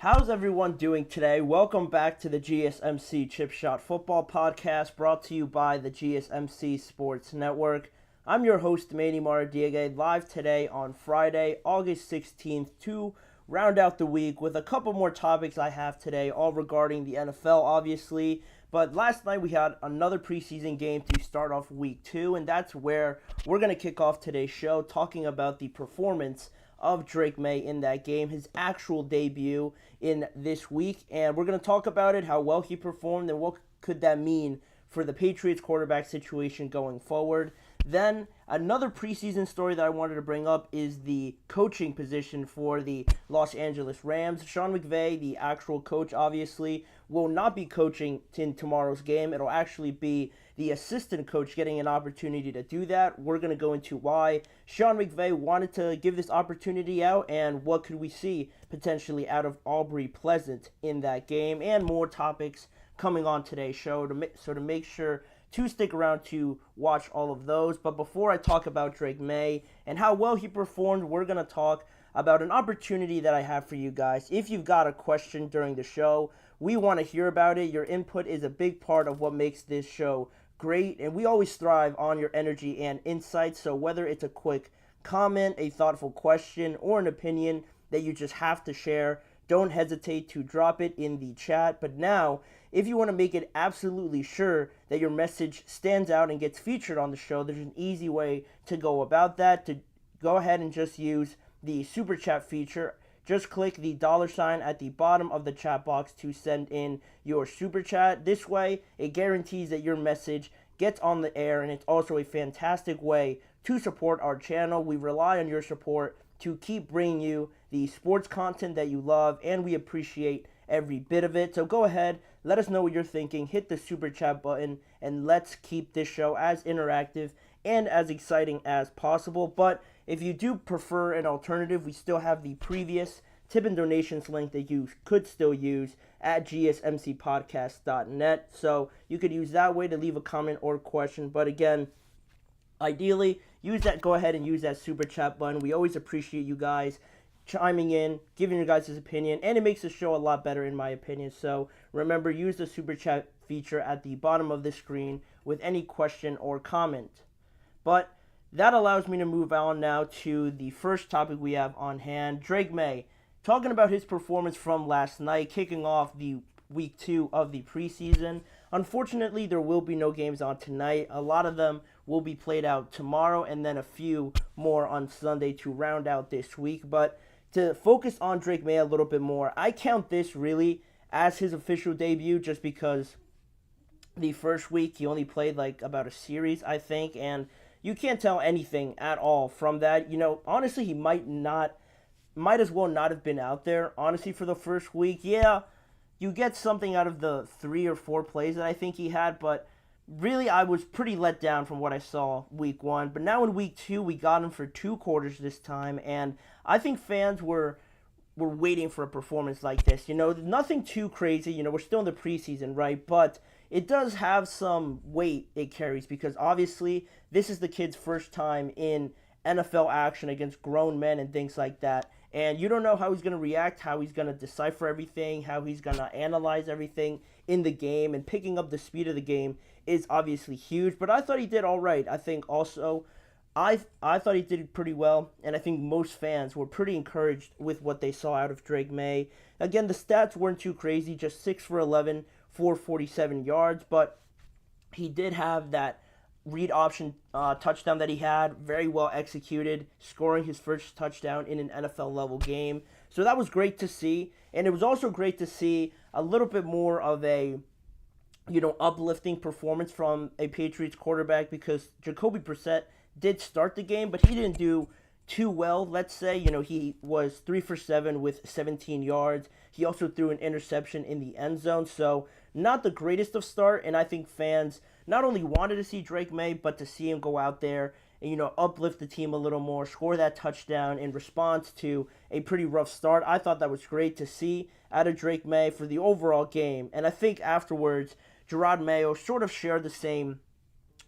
How's everyone doing today? Welcome back to the GSMC Chip Shot Football Podcast brought to you by the GSMC Sports Network. I'm your host, Manny Maradiaga, live today on Friday, August 16th to round out the week with a couple more topics I have today, all regarding the NFL, obviously. But last night we had another preseason game to start off week 2, and that's where we're going to kick off today's show talking about the performance of Drake Maye in that game, his actual debut in this week, and we're going to talk about it, how well he performed, and what could that mean for the Patriots quarterback situation going forward. Then another preseason story that I wanted to bring up is the coaching position for the Los Angeles Rams. Sean McVay, the actual coach, obviously will not be coaching in tomorrow's game. It'll actually be the assistant coach getting an opportunity to do that. We're going to go into why Sean McVay wanted to give this opportunity out and what could we see potentially out of Aubrey Pleasant in that game, and more topics coming on today's show. To make sure to stick around to watch all of those. But before I talk about Drake Maye and how well he performed, we're going to talk about an opportunity that I have for you guys. If you've got a question during the show, we want to hear about it. Your input is a big part of what makes this show great, and we always thrive on your energy and insights. So whether it's a quick comment, a thoughtful question, or an opinion that you just have to share, don't hesitate to drop it in the chat. But now, if you want to make it absolutely sure that your message stands out and gets featured on the show, there's an easy way to go about that. To go ahead and just use the super chat feature. Just click the $ at the bottom of the chat box to send in your super chat. This way, it guarantees that your message gets on the air, and it's also a fantastic way to support our channel. We rely on your support to keep bringing you the sports content that you love, and we appreciate every bit of it. So go ahead, let us know what you're thinking, hit the super chat button, and let's keep this show as interactive and as exciting as possible. But if you do prefer an alternative, we still have the previous tip and donations link that you could still use at gsmcpodcast.net. So you could use that way to leave a comment or question. But again, ideally, go ahead and use that super chat button. We always appreciate you guys chiming in, giving your guys' opinion, and it makes the show a lot better in my opinion. So remember, use the super chat feature at the bottom of the screen with any question or comment. But that allows me to move on now to the first topic we have on hand. Drake Maye, talking about his performance from last night, kicking off the week 2 of the preseason. Unfortunately, there will be no games on tonight. A lot of them will be played out tomorrow, and then a few more on Sunday to round out this week. But to focus on Drake Maye a little bit more, I count this really as his official debut just because the first week he only played like about a series, I think, and you can't tell anything at all from that. Honestly, he might as well not have been out there, honestly, for the first week. Yeah, you get something out of the 3 or 4 plays that I think he had, but really I was pretty let down from what I saw week 1. But now in week 2, we got him for 2 quarters this time, and I think fans were waiting for a performance like this. Nothing too crazy. We're still in the preseason, right? But it does have some weight it carries because obviously this is the kid's first time in NFL action against grown men and things like that. And you don't know how he's going to react, how he's going to decipher everything, how he's going to analyze everything in the game. And picking up the speed of the game is obviously huge. But I thought he did all right. I think also I thought he did pretty well. And I think most fans were pretty encouraged with what they saw out of Drake Maye. Again, the stats weren't too crazy, just 6 for 11, 447 yards. But he did have that read option touchdown that he had, very well executed, scoring his first touchdown in an NFL level game. So that was great to see, and it was also great to see a little bit more of a uplifting performance from a Patriots quarterback, because Jacoby Brissett did start the game, but he didn't do too well, let's say. He was 3 for 7 with 17 yards. He also threw an interception in the end zone, so not the greatest of start, and I think fans not only wanted to see Drake Maye, but to see him go out there and, uplift the team a little more, score that touchdown in response to a pretty rough start. I thought that was great to see out of Drake Maye for the overall game, and I think afterwards, Gerard Mayo sort of shared the same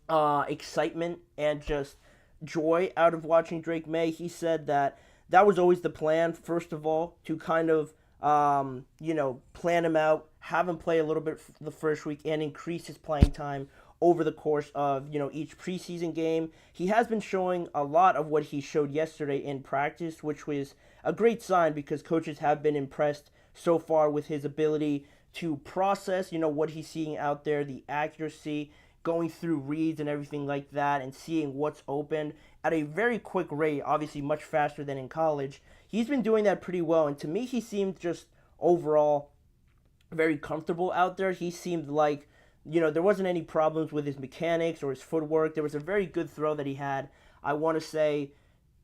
excitement and just joy out of watching Drake Maye. He said that was always the plan, first of all, to kind of plan him out, have him play a little bit the first week, and increase his playing time over the course of each preseason game. He has been showing a lot of what he showed yesterday in practice, which was a great sign because coaches have been impressed so far with his ability to process, what he's seeing out there, the accuracy, going through reads and everything like that, and seeing what's open at a very quick rate, obviously much faster than in college. He's been doing that pretty well, and to me, he seemed just overall very comfortable out there. He seemed like, there wasn't any problems with his mechanics or his footwork. There was a very good throw that he had. I want to say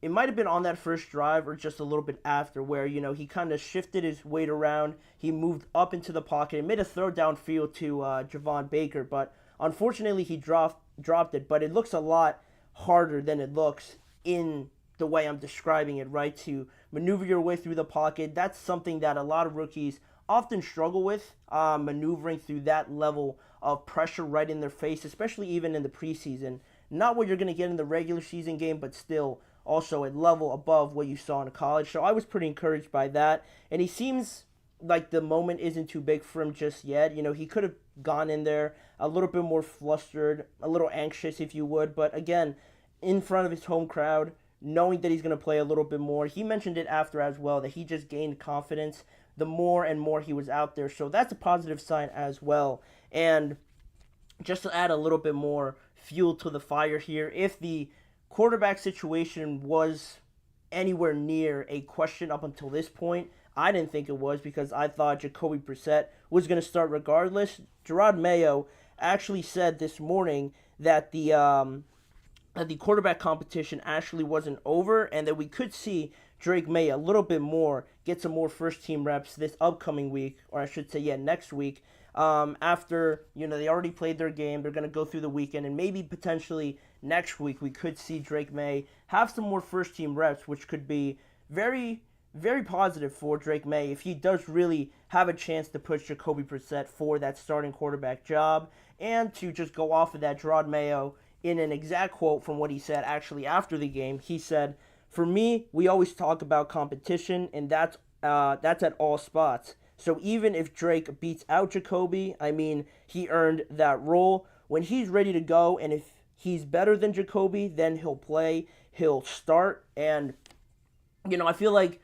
it might have been on that first drive or just a little bit after where, he kind of shifted his weight around. He moved up into the pocket and made a throw downfield to Javon Baker, but unfortunately he dropped it. But it looks a lot harder than it looks in the way I'm describing it, right? To maneuver your way through the pocket. That's something that a lot of rookies often struggle with, maneuvering through that level of pressure right in their face, especially even in the preseason. Not what you're going to get in the regular season game, but still also a level above what you saw in college. So I was pretty encouraged by that. And he seems like the moment isn't too big for him just yet. He could have gone in there a little bit more flustered, a little anxious, if you would. But again, in front of his home crowd, knowing that he's going to play a little bit more. He mentioned it after as well, that he just gained confidence the more and more he was out there. So that's a positive sign as well. And just to add a little bit more fuel to the fire here, if the quarterback situation was anywhere near a question up until this point, I didn't think it was because I thought Jacoby Brissett was going to start regardless. Drake Maye actually said this morning that the quarterback competition actually wasn't over and that we could see Drake Maye a little bit more, get some more first-team reps this upcoming week, or I should say, next week. After, they already played their game, they're going to go through the weekend, and maybe potentially next week we could see Drake Maye have some more first-team reps, which could be very, very positive for Drake Maye if he does really have a chance to push Jacoby Brissett for that starting quarterback job, and to just go off of that, Drake Maye, in an exact quote from what he said actually after the game, he said, "For me, we always talk about competition, and that's at all spots. So even if Drake beats out Jacoby, he earned that role. When he's ready to go, and if he's better than Jacoby, then he'll play, he'll start." And, I feel like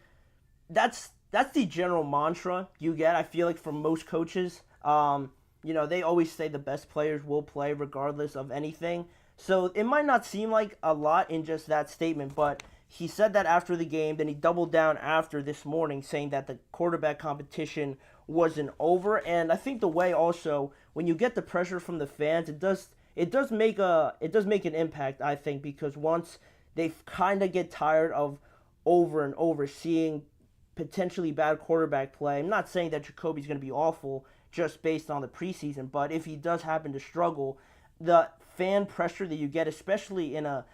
that's the general mantra you get, I feel like, from most coaches. They always say the best players will play regardless of anything. So it might not seem like a lot in just that statement, but he said that after the game. Then he doubled down after this morning, saying that the quarterback competition wasn't over. And I think the way also, when you get the pressure from the fans, it does make an impact, I think, because once they kind of get tired of over and over seeing potentially bad quarterback play. I'm not saying that Jacoby's going to be awful just based on the preseason, but if he does happen to struggle, the fan pressure that you get, especially in a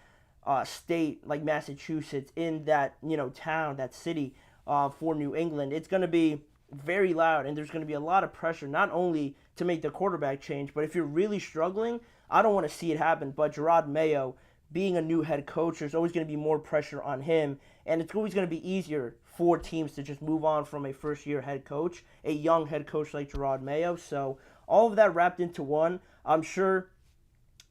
state like Massachusetts, in that town, that city for New England, it's going to be very loud, and there's going to be a lot of pressure, not only to make the quarterback change, but if you're really struggling, I don't want to see it happen. But Drake Maye, being a new head coach, there's always going to be more pressure on him, and it's always going to be easier for teams to just move on from a first-year head coach, a young head coach like Drake Maye. So all of that wrapped into one, I'm sure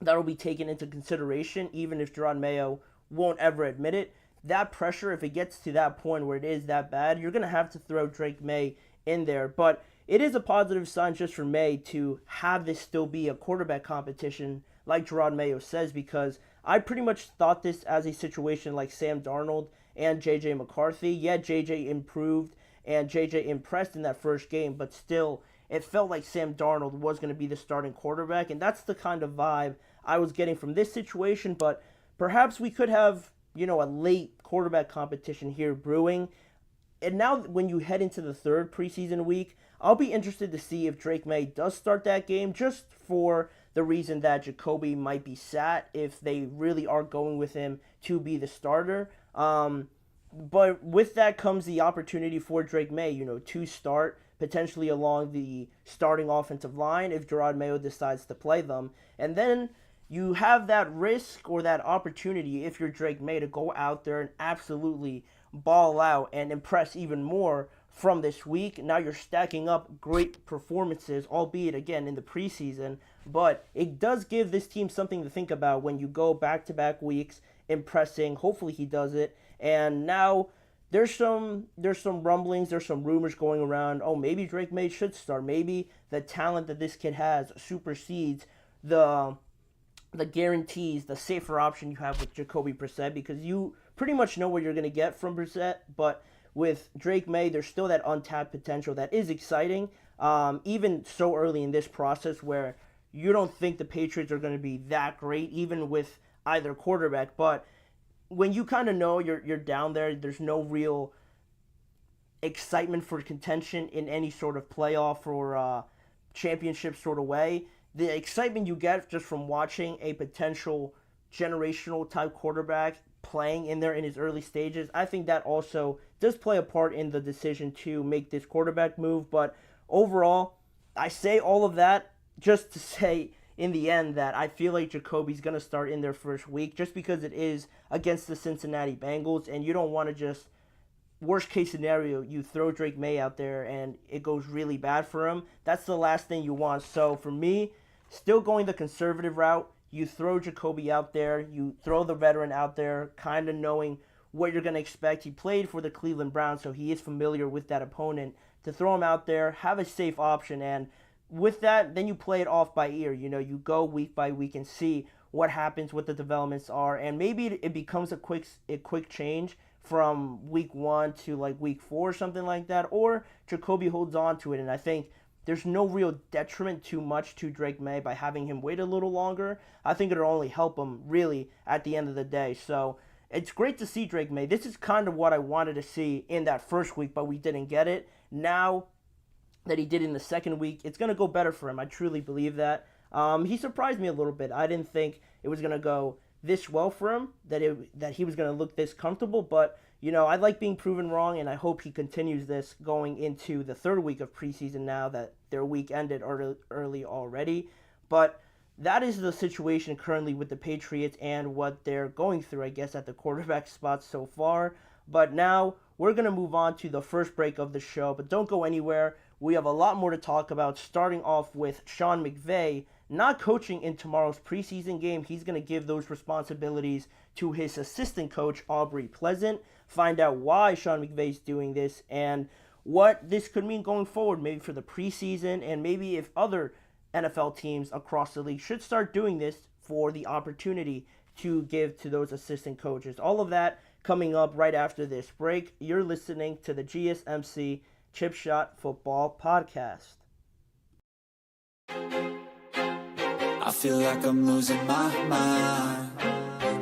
that'll be taken into consideration, even if Drake Maye won't ever admit it. That pressure, if it gets to that point where it is that bad, you're going to have to throw Drake Maye in there. But it is a positive sign just for Maye to have this still be a quarterback competition, like Drake Maye says, because I pretty much thought this as a situation like Sam Darnold and J.J. McCarthy. Yeah, J.J. improved and J.J. impressed in that first game, but still, it felt like Sam Darnold was going to be the starting quarterback, and that's the kind of vibe I was getting from this situation. But perhaps we could have, a late quarterback competition here brewing. And now when you head into the third preseason week, I'll be interested to see if Drake Maye does start that game, just for the reason that Jacoby might be sat if they really are going with him to be the starter. But with that comes the opportunity for Drake Maye, to start potentially along the starting offensive line if Drake Maye decides to play them. And then you have that risk or that opportunity, if you're Drake Maye, to go out there and absolutely ball out and impress even more from this week. Now you're stacking up great performances, albeit again in the preseason, but it does give this team something to think about when you go back-to-back weeks impressing. Hopefully he does it. And now there's some rumblings, there's some rumors going around. Oh, maybe Drake Maye should start. Maybe the talent that this kid has supersedes the guarantees, the safer option you have with Jacoby Brissett, because you pretty much know what you're going to get from Brissett. But with Drake Maye, there's still that untapped potential that is exciting, even so early in this process where you don't think the Patriots are going to be that great, even with either quarterback. But when you kind of know you're down there, there's no real excitement for contention in any sort of playoff or championship sort of way. The excitement you get just from watching a potential generational type quarterback playing in there in his early stages, I think that also does play a part in the decision to make this quarterback move. But overall, I say all of that just to say in the end that I feel like Jacoby's going to start in their first week just because it is against the Cincinnati Bengals, and you don't want to just, worst case scenario, you throw Drake Maye out there and it goes really bad for him. That's the last thing you want. So for me, still going the conservative route, you throw Jacoby out there, you throw the veteran out there, kind of knowing what you're going to expect. He played for the Cleveland Browns, so he is familiar with that opponent. To throw him out there, have a safe option, and with that, then you play it off by ear. You know, you go week by week and see what happens, what the developments are, and maybe it becomes a quick change from week 1 to like week 4 or something like that, or Jacoby holds on to it. And I think there's no real detriment too much to Drake Maye by having him wait a little longer. I think it'll only help him really at the end of the day. So it's great to see Drake Maye. This is kind of what I wanted to see in that first week, but we didn't get it. Now that he did in the second week, it's going to go better for him. I truly believe that. He surprised me a little bit. I didn't think it was going to go this well for him, that he was going to look this comfortable, but you know, I like being proven wrong, and I hope he continues this going into the third week of preseason now that their week ended early already. But that is the situation currently with the Patriots and what they're going through, I guess, at the quarterback spot so far. But now we're going to move on to the first break of the show, but don't go anywhere. We have a lot more to talk about, starting off with Sean McVay not coaching in tomorrow's preseason game. He's going to give those responsibilities to his assistant coach, Aubrey Pleasant. Find out why Sean McVay's doing this and what this could mean going forward, maybe for the preseason, and maybe if other NFL teams across the league should start doing this for the opportunity to give to those assistant coaches. All of that coming up right after this break. You're listening to the GSMC Chip Shot Football Podcast. I feel like I'm losing my mind.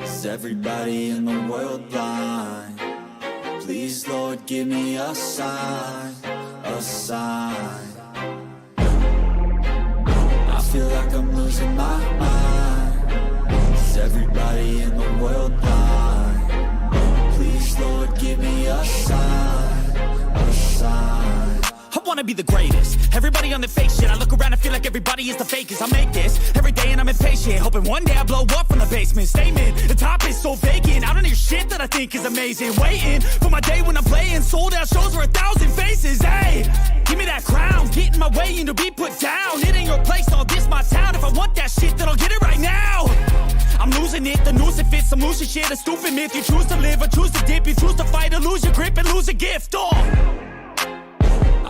Is everybody in the world blind? Please, Lord, give me a sign, a sign. I feel like I'm losing my mind. Is everybody in the world blind? Please, Lord, give me a sign, a sign. I wanna be the greatest. Everybody on the fake shit. I look around and feel like everybody is the fakest. I make this every day and I'm impatient, hoping one day I blow up from the basement. Statement, the top is so vacant. I don't hear shit that I think is amazing. Waiting for my day when I'm playing sold out shows for 1,000 faces. Hey, give me that crown, get in my way and to be put down. It ain't your place, all this my town. If I want that shit, then I'll get it right now. I'm losing it, the noose it fits. I'm losing shit, a stupid myth. You choose to live or choose to dip. You choose to fight or lose your grip and lose a gift.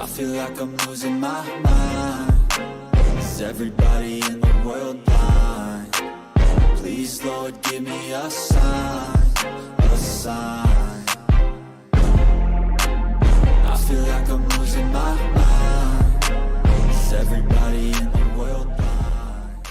I feel like I'm losing my mind. Is everybody in the world blind? Please, Lord, give me a sign, a sign. I feel like I'm losing my mind. Is everybody in the world blind?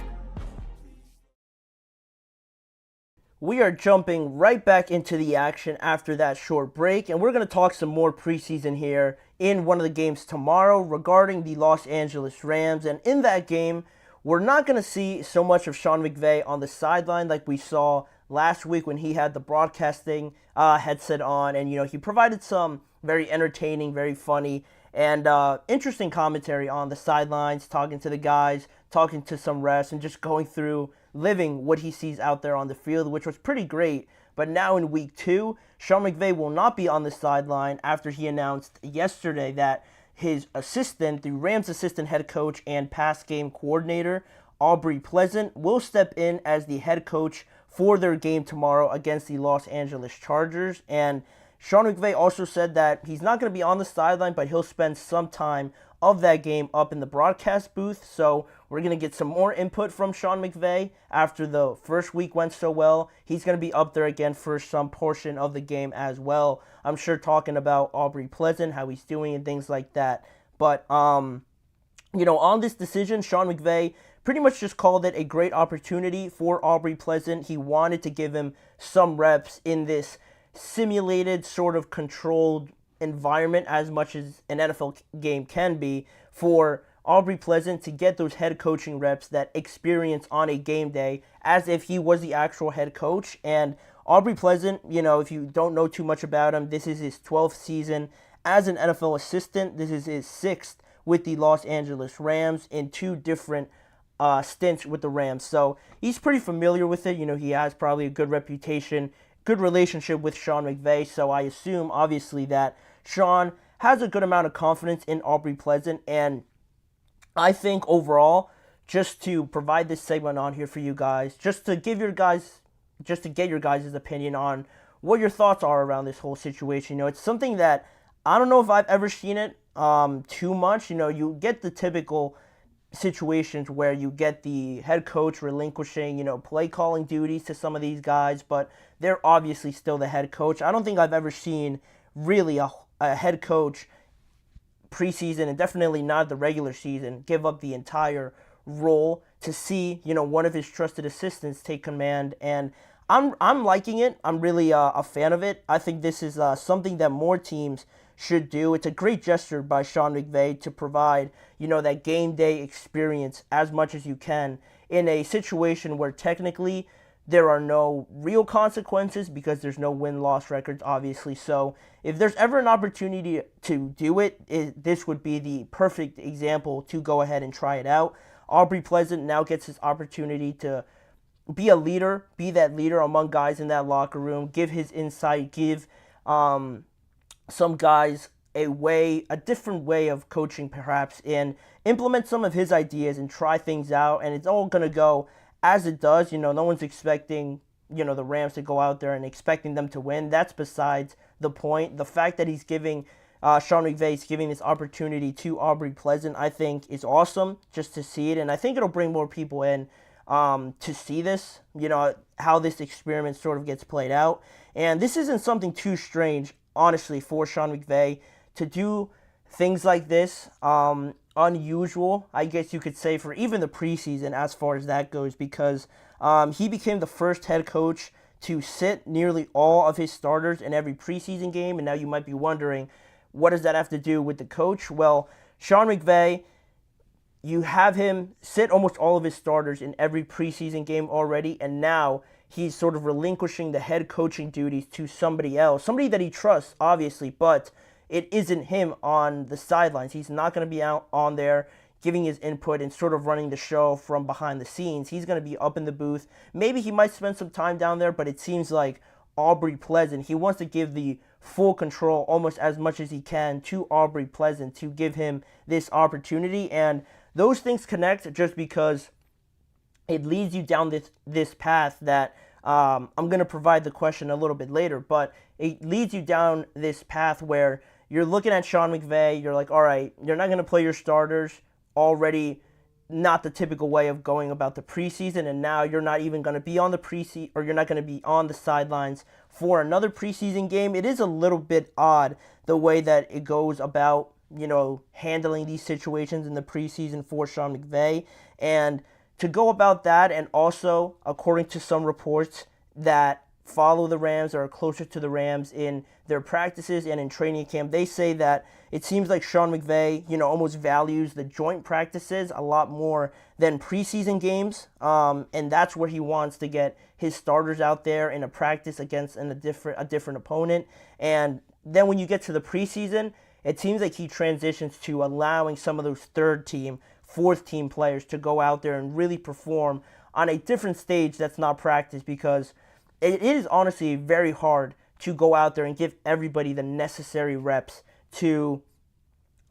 We are jumping right back into the action after that short break, and we're going to talk some more preseason here in one of the games tomorrow regarding the Los Angeles Rams. And in that game, we're not going to see so much of Sean McVay on the sideline like we saw last week when he had the broadcasting headset on, and he provided some very entertaining, very funny, and interesting commentary on the sidelines, talking to the guys, talking to some refs, and just going through living what he sees out there on the field, which was pretty great. But now in week 2, Sean McVay will not be on the sideline after he announced yesterday that his assistant, the Rams assistant head coach and pass game coordinator, Aubrey Pleasant, will step in as the head coach for their game tomorrow against the Los Angeles Chargers. And Sean McVay also said that he's not going to be on the sideline, but he'll spend some time of that game up in the broadcast booth. So we're going to get some more input from Sean McVay after the first week went so well. He's going to be up there again for some portion of the game as well. I'm sure talking about Aubrey Pleasant, how he's doing and things like that. But, on this decision, Sean McVay pretty much just called it a great opportunity for Aubrey Pleasant. He wanted to give him some reps in this simulated, sort of controlled environment, as much as an NFL game can be, for Aubrey Pleasant to get those head coaching reps, that experience on a game day, as if he was the actual head coach. And Aubrey Pleasant, if you don't know too much about him, this is his 12th season as an NFL assistant. This is his 6th with the Los Angeles Rams in 2 different stints with the Rams. So he's pretty familiar with it. He has probably a good reputation, good relationship with Sean McVay. So I assume, obviously, that Sean has a good amount of confidence in Aubrey Pleasant. And I think overall, just to provide this segment on here for you guys, just to get your guys' opinion on what your thoughts are around this whole situation. It's something that I don't know if I've ever seen it too much. You get the typical situations where you get the head coach relinquishing, play calling duties to some of these guys, but they're obviously still the head coach. I don't think I've ever seen really a head coach preseason, and definitely not the regular season, give up the entire role to see, one of his trusted assistants take command. And I'm liking it. I'm really a fan of it. I think this is something that more teams should do. It's a great gesture by Sean McVay to provide, that game day experience as much as you can in a situation where technically there are no real consequences because there's no win-loss records, obviously. So if there's ever an opportunity to do it, this would be the perfect example to go ahead and try it out. Aubrey Pleasant now gets his opportunity to be a leader, be that leader among guys in that locker room, give his insight, give some guys a different way of coaching perhaps, and implement some of his ideas and try things out. And it's all going to go as it does. No one's expecting, the Rams to go out there and expecting them to win. That's besides the point. The fact that he's giving, Sean McVay's giving this opportunity to Aubrey Pleasant, I think is awesome just to see it. And I think it'll bring more people in to see this, how this experiment sort of gets played out. And this isn't something too strange, honestly, for Sean McVay to do things like this. Unusual, I guess you could say, for even the preseason as far as that goes, because he became the first head coach to sit nearly all of his starters in every preseason game. And now you might be wondering, what does that have to do with the coach? Well, Sean McVay, you have him sit almost all of his starters in every preseason game already, and now he's sort of relinquishing the head coaching duties to somebody else, somebody that he trusts, obviously, but it isn't him on the sidelines. He's not going to be out on there giving his input and sort of running the show from behind the scenes. He's going to be up in the booth. Maybe he might spend some time down there, but it seems like Aubrey Pleasant, he wants to give the full control almost as much as he can to Aubrey Pleasant to give him this opportunity. And those things connect just because it leads you down this path that I'm going to provide the question a little bit later, but it leads you down this path where you're looking at Sean McVay, you're like, all right, you're not going to play your starters, already not the typical way of going about the preseason, and now you're not even going to be on the preseason, or you're not going to be on the sidelines for another preseason game. It is a little bit odd the way that it goes about, handling these situations in the preseason for Sean McVay. And to go about that, and also, according to some reports that follow the Rams or are closer to the Rams in their practices and in training camp, they say that it seems like Sean McVay, almost values the joint practices a lot more than preseason games. And that's where he wants to get his starters out there in a practice against a different opponent. And then when you get to the preseason, it seems like he transitions to allowing some of those third team, fourth team players to go out there and really perform on a different stage that's not practice, because it is honestly very hard to go out there and give everybody the necessary reps to,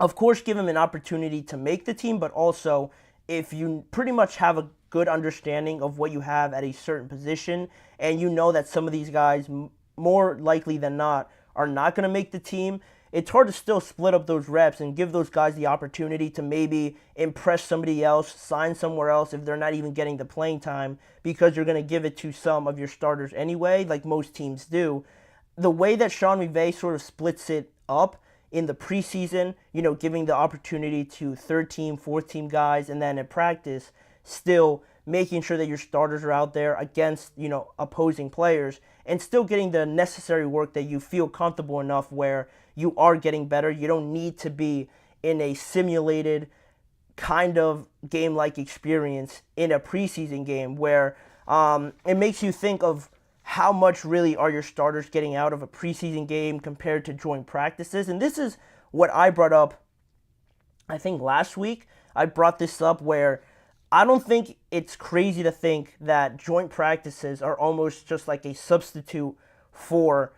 of course, give them an opportunity to make the team, but also if you pretty much have a good understanding of what you have at a certain position and you know that some of these guys, more likely than not, are not going to make the team, it's hard to still split up those reps and give those guys the opportunity to maybe impress somebody else, sign somewhere else if they're not even getting the playing time, because you're going to give it to some of your starters anyway, like most teams do. The way that Sean McVay sort of splits it up in the preseason, giving the opportunity to third team, fourth team guys, and then in practice, still making sure that your starters are out there against, opposing players, and still getting the necessary work that you feel comfortable enough where you are getting better. You don't need to be in a simulated kind of game-like experience in a preseason game where it makes you think of how much really are your starters getting out of a preseason game compared to joint practices. And this is what I brought up, I think last week. I brought this up where I don't think it's crazy to think that joint practices are almost just like a substitute for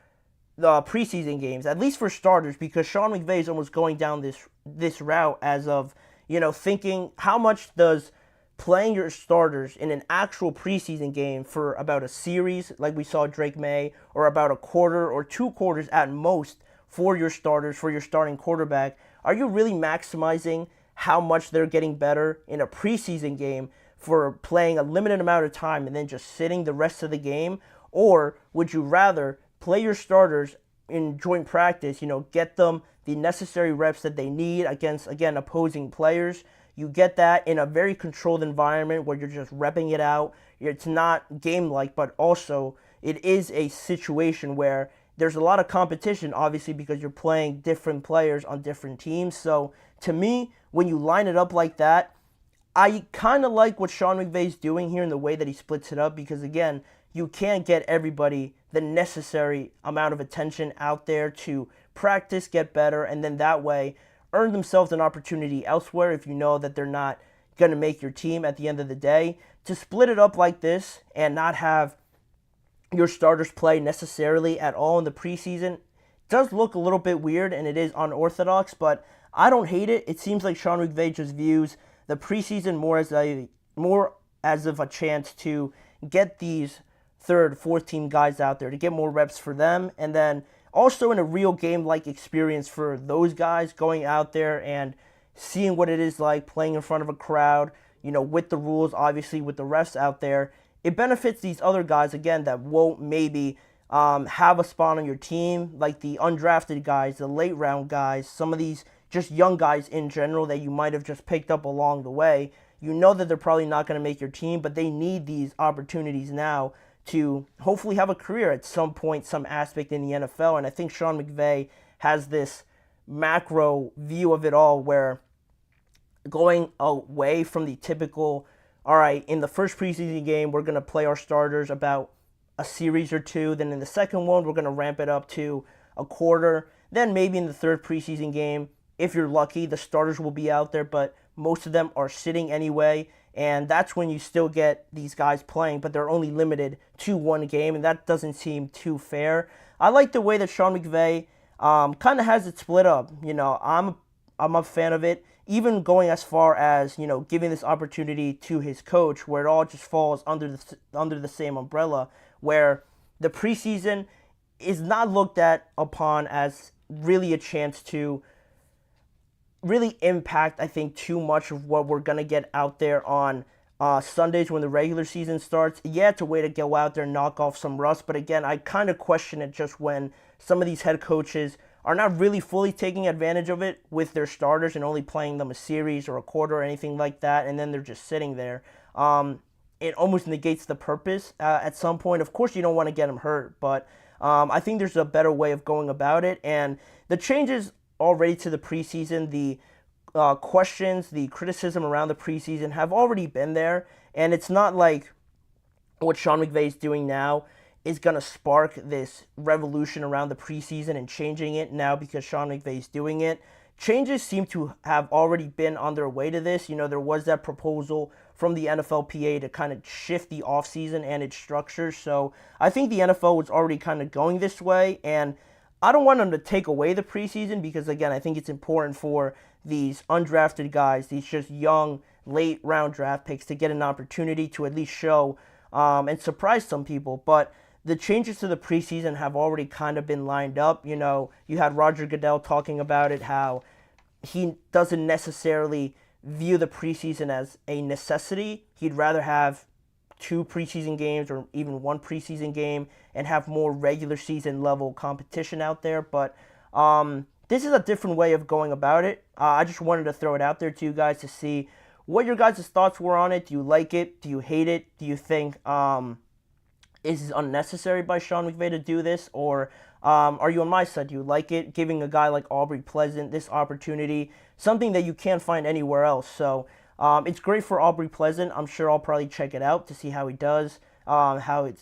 the preseason games, at least for starters, because Sean McVay is almost going down this route as of, thinking how much does playing your starters in an actual preseason game for about a series, like we saw Drake Maye, or about a quarter or 2 quarters at most for your starters, for your starting quarterback, are you really maximizing how much they're getting better in a preseason game for playing a limited amount of time and then just sitting the rest of the game? Or would you rather play your starters in joint practice, get them the necessary reps that they need against, again, opposing players? You get that in a very controlled environment where you're just repping it out. It's not game-like, but also it is a situation where there's a lot of competition, obviously, because you're playing different players on different teams. So to me, when you line it up like that, I kind of like what Sean McVay's doing here in the way that he splits it up, because, again, you can't get everybody the necessary amount of attention out there to practice, get better, and then that way earn themselves an opportunity elsewhere if you know that they're not going to make your team at the end of the day. To split it up like this and not have your starters play necessarily at all in the preseason does look a little bit weird, and it is unorthodox, but I don't hate it. It seems like Sean McVay just views the preseason more as of a chance to get these third, fourth team guys out there, to get more reps for them, and then also in a real game-like experience for those guys, going out there and seeing what it is like playing in front of a crowd, with the rules, obviously, with the refs out there. It benefits these other guys, again, that won't maybe have a spot on your team, like the undrafted guys, the late-round guys, some of these just young guys in general that you might have just picked up along the way. You know that they're probably not going to make your team, but they need these opportunities now to hopefully have a career at some point, some aspect in the NFL. And I think Sean McVay has this macro view of it all where going away from the typical, all right, in the first preseason game, we're going to play our starters about a series or two. Then in the second one, we're going to ramp it up to a quarter. Then maybe in the third preseason game, if you're lucky, the starters will be out there, but most of them are sitting anyway. And that's when you still get these guys playing, but they're only limited to one game, and that doesn't seem too fair. I like the way that Sean McVay kind of has it split up. I'm a fan of it, even going as far as, giving this opportunity to his coach, where it all just falls under the same umbrella, where the preseason is not looked at upon as really a chance to really impact, I think, too much of what we're going to get out there on Sundays when the regular season starts. Yeah, it's a way to go out there and knock off some rust, but again, I kind of question it just when some of these head coaches are not really fully taking advantage of it with their starters and only playing them a series or a quarter or anything like that, and then they're just sitting there. It almost negates the purpose at some point. Of course, you don't want to get them hurt, but I think there's a better way of going about it, and the changes already to the preseason, the questions, the criticism around the preseason have already been there, and it's not like what Sean McVay is doing now is going to spark this revolution around the preseason and changing it now because Sean McVay is doing it. Changes seem to have already been on their way to this. There was that proposal from the NFLPA to kind of shift the offseason and its structure. So I think the NFL was already kind of going this way, and I don't want them to take away the preseason because, again, I think it's important for these undrafted guys, these just young, late-round draft picks, to get an opportunity to at least show and surprise some people. But the changes to the preseason have already kind of been lined up. You know, you had Roger Goodell talking about it, how he doesn't necessarily view the preseason as a necessity. He'd rather have 2 preseason games or even 1 preseason game and have more regular season level competition out there. But this is a different way of going about it. I just wanted to throw it out there to you guys to see what your guys' thoughts were on it. Do you like it? Do you hate it? Do you think is it unnecessary by Sean McVay to do this? Or are you on my side? Do you like it? Giving a guy like Aubrey Pleasant this opportunity, something that you can't find anywhere else. So it's great for Aubrey Pleasant. I'm sure I'll probably check it out to see how he does, how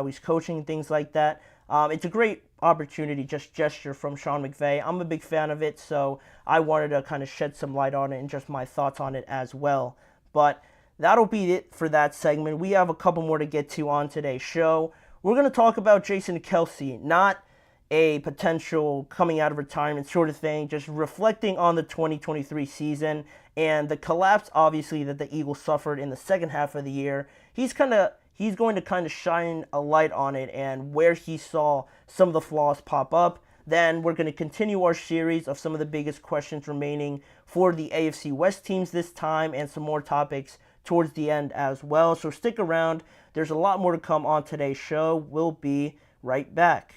he's coaching and things like that. It's a great opportunity, just gesture from Sean McVay. I'm a big fan of it, so I wanted to kind of shed some light on it and just my thoughts on it as well. But that'll be it for that segment. We have a couple more to get to on today's show. We're going to talk about Jason Kelce, not a potential coming out of retirement sort of thing, just reflecting on the 2023 season and the collapse, obviously, that the Eagles suffered in the second half of the year. He's going to kind of shine a light on it and where he saw some of the flaws pop up. Then we're going to continue our series of some of the biggest questions remaining for the AFC West teams this time, and some more topics towards the end as well. So stick around. There's a lot more to come on today's show. We'll be right back.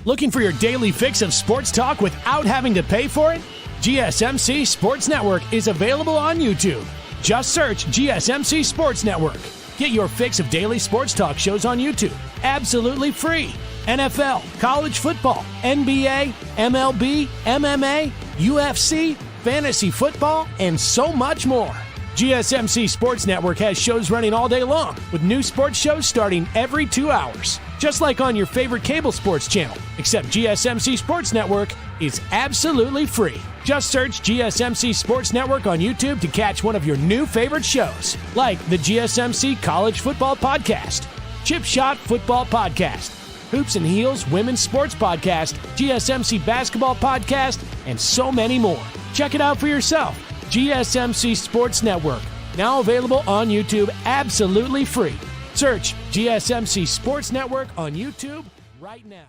Looking for your daily fix of sports talk without having to pay for it? GSMC Sports Network is available on YouTube. Just search GSMC Sports Network. Get your fix of daily sports talk shows on YouTube, absolutely free. NFL, college football, NBA, MLB, MMA, UFC, fantasy football, and so much more. GSMC Sports Network has shows running all day long, with new sports shows starting every 2 hours. Just like on your favorite cable sports channel, except GSMC Sports Network is absolutely free. Just search GSMC Sports Network on YouTube to catch one of your new favorite shows, like the GSMC College Football Podcast, Chip Shot Football Podcast, Hoops and Heels Women's Sports Podcast, GSMC Basketball Podcast, and so many more. Check it out for yourself. GSMC Sports Network, now available on YouTube absolutely free. Search GSMC Sports Network on YouTube right now.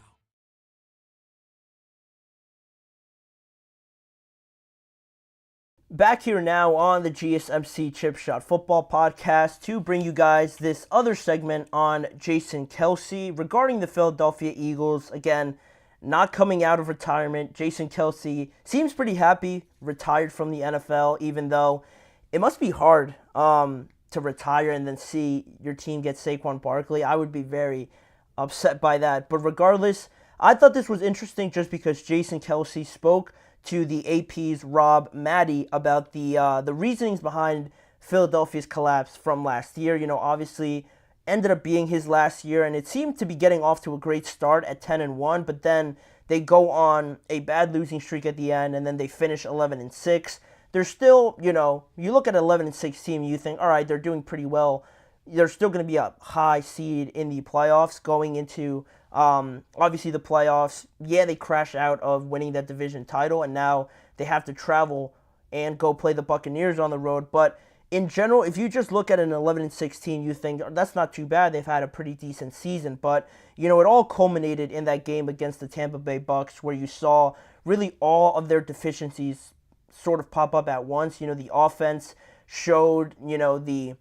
Back here now on the GSMC Chip Shot Football Podcast to bring you guys this other segment on Jason Kelce regarding the Philadelphia Eagles. Again, not coming out of retirement. Jason Kelce seems pretty happy, retired from the NFL, even though it must be hard to retire and then see your team get Saquon Barkley. I would be very upset by that. But regardless, I thought this was interesting just because Jason Kelce spoke to the AP's Rob Maddie about the reasonings behind Philadelphia's collapse from last year. You know, obviously ended up being his last year, and it seemed to be getting off to a great start at 10-1, but then they go on a bad losing streak at the end, and then they finish 11-6. They're still, you know, you look at an 11-6 team, you think, all right, they're doing pretty well. They're still going to be a high seed in the playoffs going into, obviously, the playoffs. Yeah, they crash out of winning that division title, and now they have to travel and go play the Buccaneers on the road. But in general, if you just look at an 11-6 team, you think that's not too bad. They've had a pretty decent season. But, you know, it all culminated in that game against the Tampa Bay Bucks where you saw really all of their deficiencies sort of pop up at once. You know, the offense showed, you know, the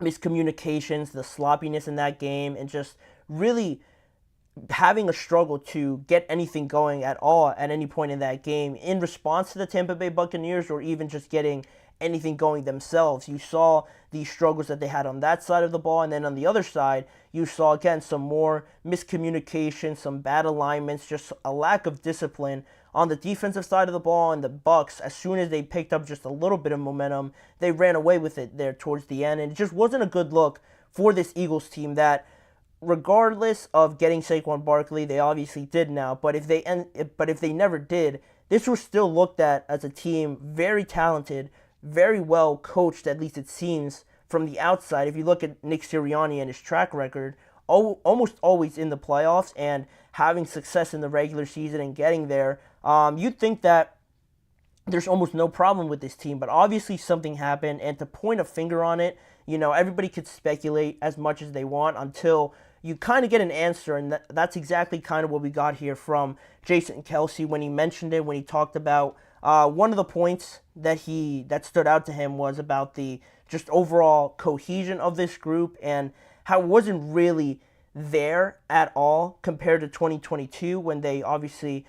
miscommunications, the sloppiness in that game, and just really having a struggle to get anything going at all at any point in that game in response to the Tampa Bay Buccaneers, or even just getting anything going themselves. You saw the struggles that they had on that side of the ball, and then on the other side, you saw, again, some more miscommunication, some bad alignments, just a lack of discipline on the defensive side of the ball. And the Bucs, as soon as they picked up just a little bit of momentum, they ran away with it there towards the end, and it just wasn't a good look for this Eagles team that, regardless of getting Saquon Barkley, they obviously did now, but if they never did, this was still looked at as a team very talented, very well coached, at least it seems from the outside. If you look at Nick Sirianni and his track record, almost always in the playoffs and having success in the regular season and getting there, you'd think that there's almost no problem with this team. But obviously something happened, and to point a finger on it, everybody could speculate as much as they want until you kind of get an answer, and that's exactly kind of what we got here from Jason Kelce when he mentioned it, when he talked about one of the points that stood out to him was about the just overall cohesion of this group and how it wasn't really there at all compared to 2022 when they obviously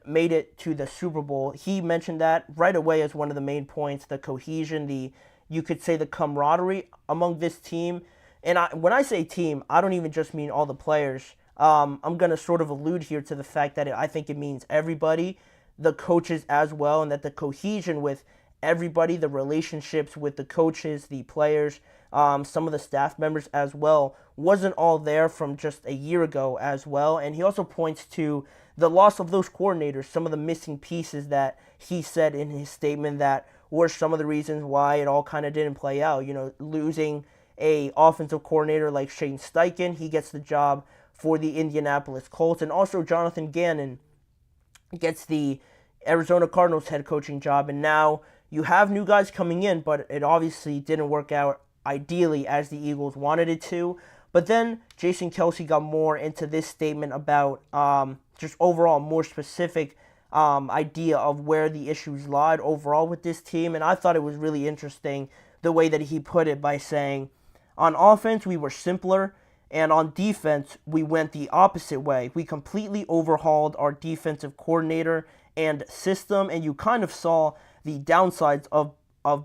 made it to the Super Bowl. He mentioned that right away as one of the main points, the cohesion, you could say the camaraderie among this team. And when I say team, I don't even just mean all the players. I'm going to sort of allude here to the fact that I think it means everybody, the coaches as well, and that the cohesion with everybody, the relationships with the coaches, the players, some of the staff members as well, wasn't all there from just a year ago as well. And he also points to the loss of those coordinators, some of the missing pieces that he said in his statement that were some of the reasons why it all kind of didn't play out. Losing a offensive coordinator like Shane Steichen, he gets the job for the Indianapolis Colts, and also Jonathan Gannon gets the Arizona Cardinals head coaching job, and now you have new guys coming in, but it obviously didn't work out ideally as the Eagles wanted it to. But then Jason Kelce got more into this statement about just overall more specific idea of where the issues lied overall with this team, and I thought it was really interesting the way that he put it by saying, on offense, we were simpler, and on defense, we went the opposite way. We completely overhauled our defensive coordinator and system, and you kind of saw the downsides of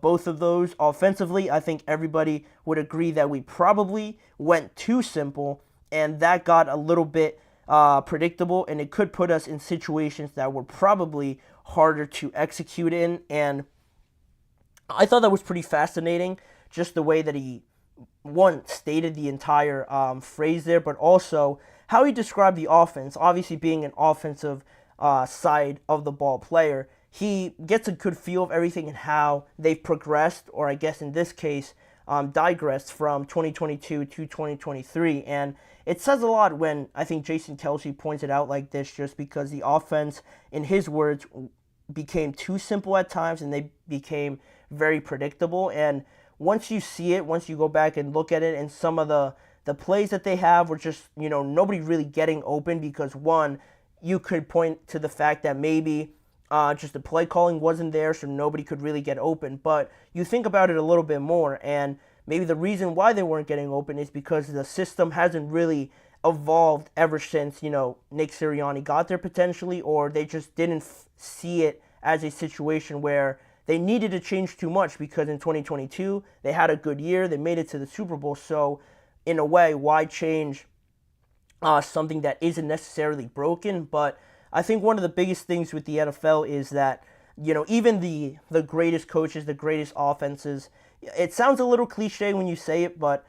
both of those. Offensively, I think everybody would agree that we probably went too simple, and that got a little bit predictable, and it could put us in situations that were probably harder to execute in. And I thought that was pretty fascinating, just the way that he stated the entire phrase there, but also how he described the offense. Obviously, being an offensive side of the ball player, he gets a good feel of everything and how they've progressed, or I guess in this case, digressed from 2022 to 2023. And it says a lot when I think Jason Kelce points it out like this, just because the offense, in his words, became too simple at times and they became very predictable. And once you see it, once you go back and look at it, and some of the plays that they have were just, nobody really getting open, because one, you could point to the fact that maybe just the play calling wasn't there, so nobody could really get open. But you think about it a little bit more, and maybe the reason why they weren't getting open is because the system hasn't really evolved ever since, Nick Sirianni got there potentially, or they just didn't see it as a situation where they needed to change too much, because in 2022, they had a good year. They made it to the Super Bowl. So, in a way, why change something that isn't necessarily broken? But I think one of the biggest things with the NFL is that, even the greatest coaches, the greatest offenses, it sounds a little cliche when you say it, but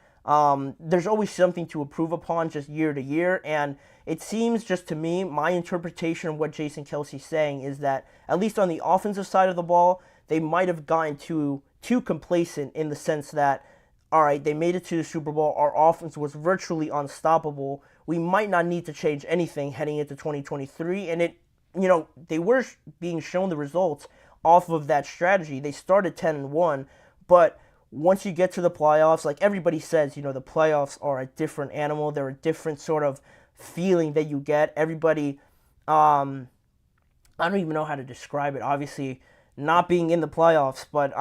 there's always something to improve upon just year to year. And it seems, just to me, my interpretation of what Jason Kelce's saying is that, at least on the offensive side of the ball, they might have gotten too complacent, in the sense that, all right, they made it to the Super Bowl, our offense was virtually unstoppable, we might not need to change anything heading into 2023, and they were being shown the results off of that strategy. They started 10-1, but once you get to the playoffs, like everybody says, the playoffs are a different animal, they're a different sort of feeling that you get. Everybody, I don't even know how to describe it, obviously, not being in the playoffs, but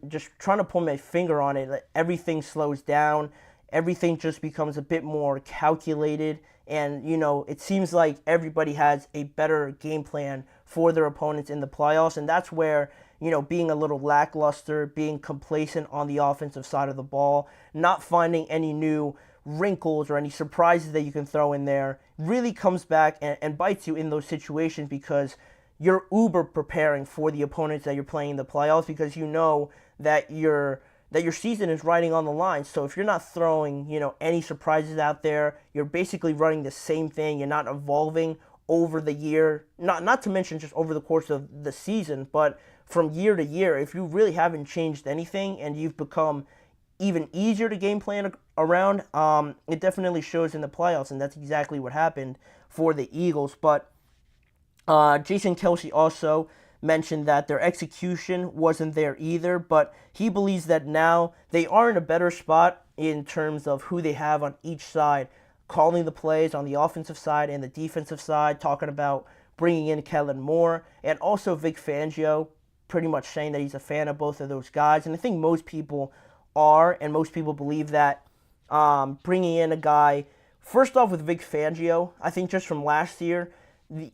just trying to put my finger on it, like everything slows down, everything just becomes a bit more calculated, and, it seems like everybody has a better game plan for their opponents in the playoffs, and that's where, being a little lackluster, being complacent on the offensive side of the ball, not finding any new wrinkles or any surprises that you can throw in there, really comes back and bites you in those situations, because you're uber preparing for the opponents that you're playing in the playoffs, because you know that your season is riding on the line. So if you're not throwing, any surprises out there, you're basically running the same thing, you're not evolving over the year, not to mention just over the course of the season, but from year to year, if you really haven't changed anything and you've become even easier to game plan around, it definitely shows in the playoffs, and that's exactly what happened for the Eagles. But Jason Kelce also mentioned that their execution wasn't there either, but he believes that now they are in a better spot in terms of who they have on each side, calling the plays on the offensive side and the defensive side, talking about bringing in Kellen Moore, and also Vic Fangio, pretty much saying that he's a fan of both of those guys. And I think most people are, and most people believe that bringing in a guy, first off with Vic Fangio, I think just from last year,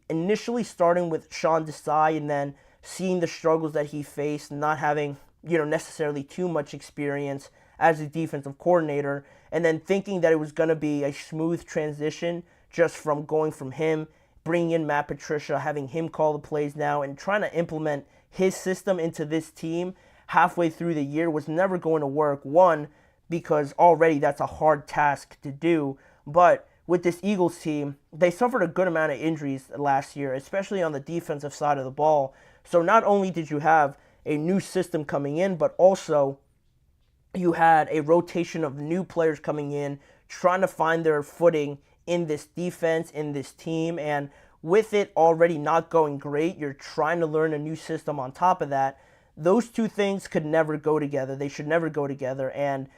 initially starting with Sean Desai and then seeing the struggles that he faced, not having necessarily too much experience as a defensive coordinator, and then thinking that it was going to be a smooth transition just from going from him, bringing in Matt Patricia, having him call the plays now, and trying to implement his system into this team halfway through the year was never going to work. One, because already that's a hard task to do, but with this Eagles team, they suffered a good amount of injuries last year, especially on the defensive side of the ball. So not only did you have a new system coming in, but also you had a rotation of new players coming in, trying to find their footing in this defense, in this team, and with it already not going great, you're trying to learn a new system on top of that. Those two things could never go together. They should never go together. And,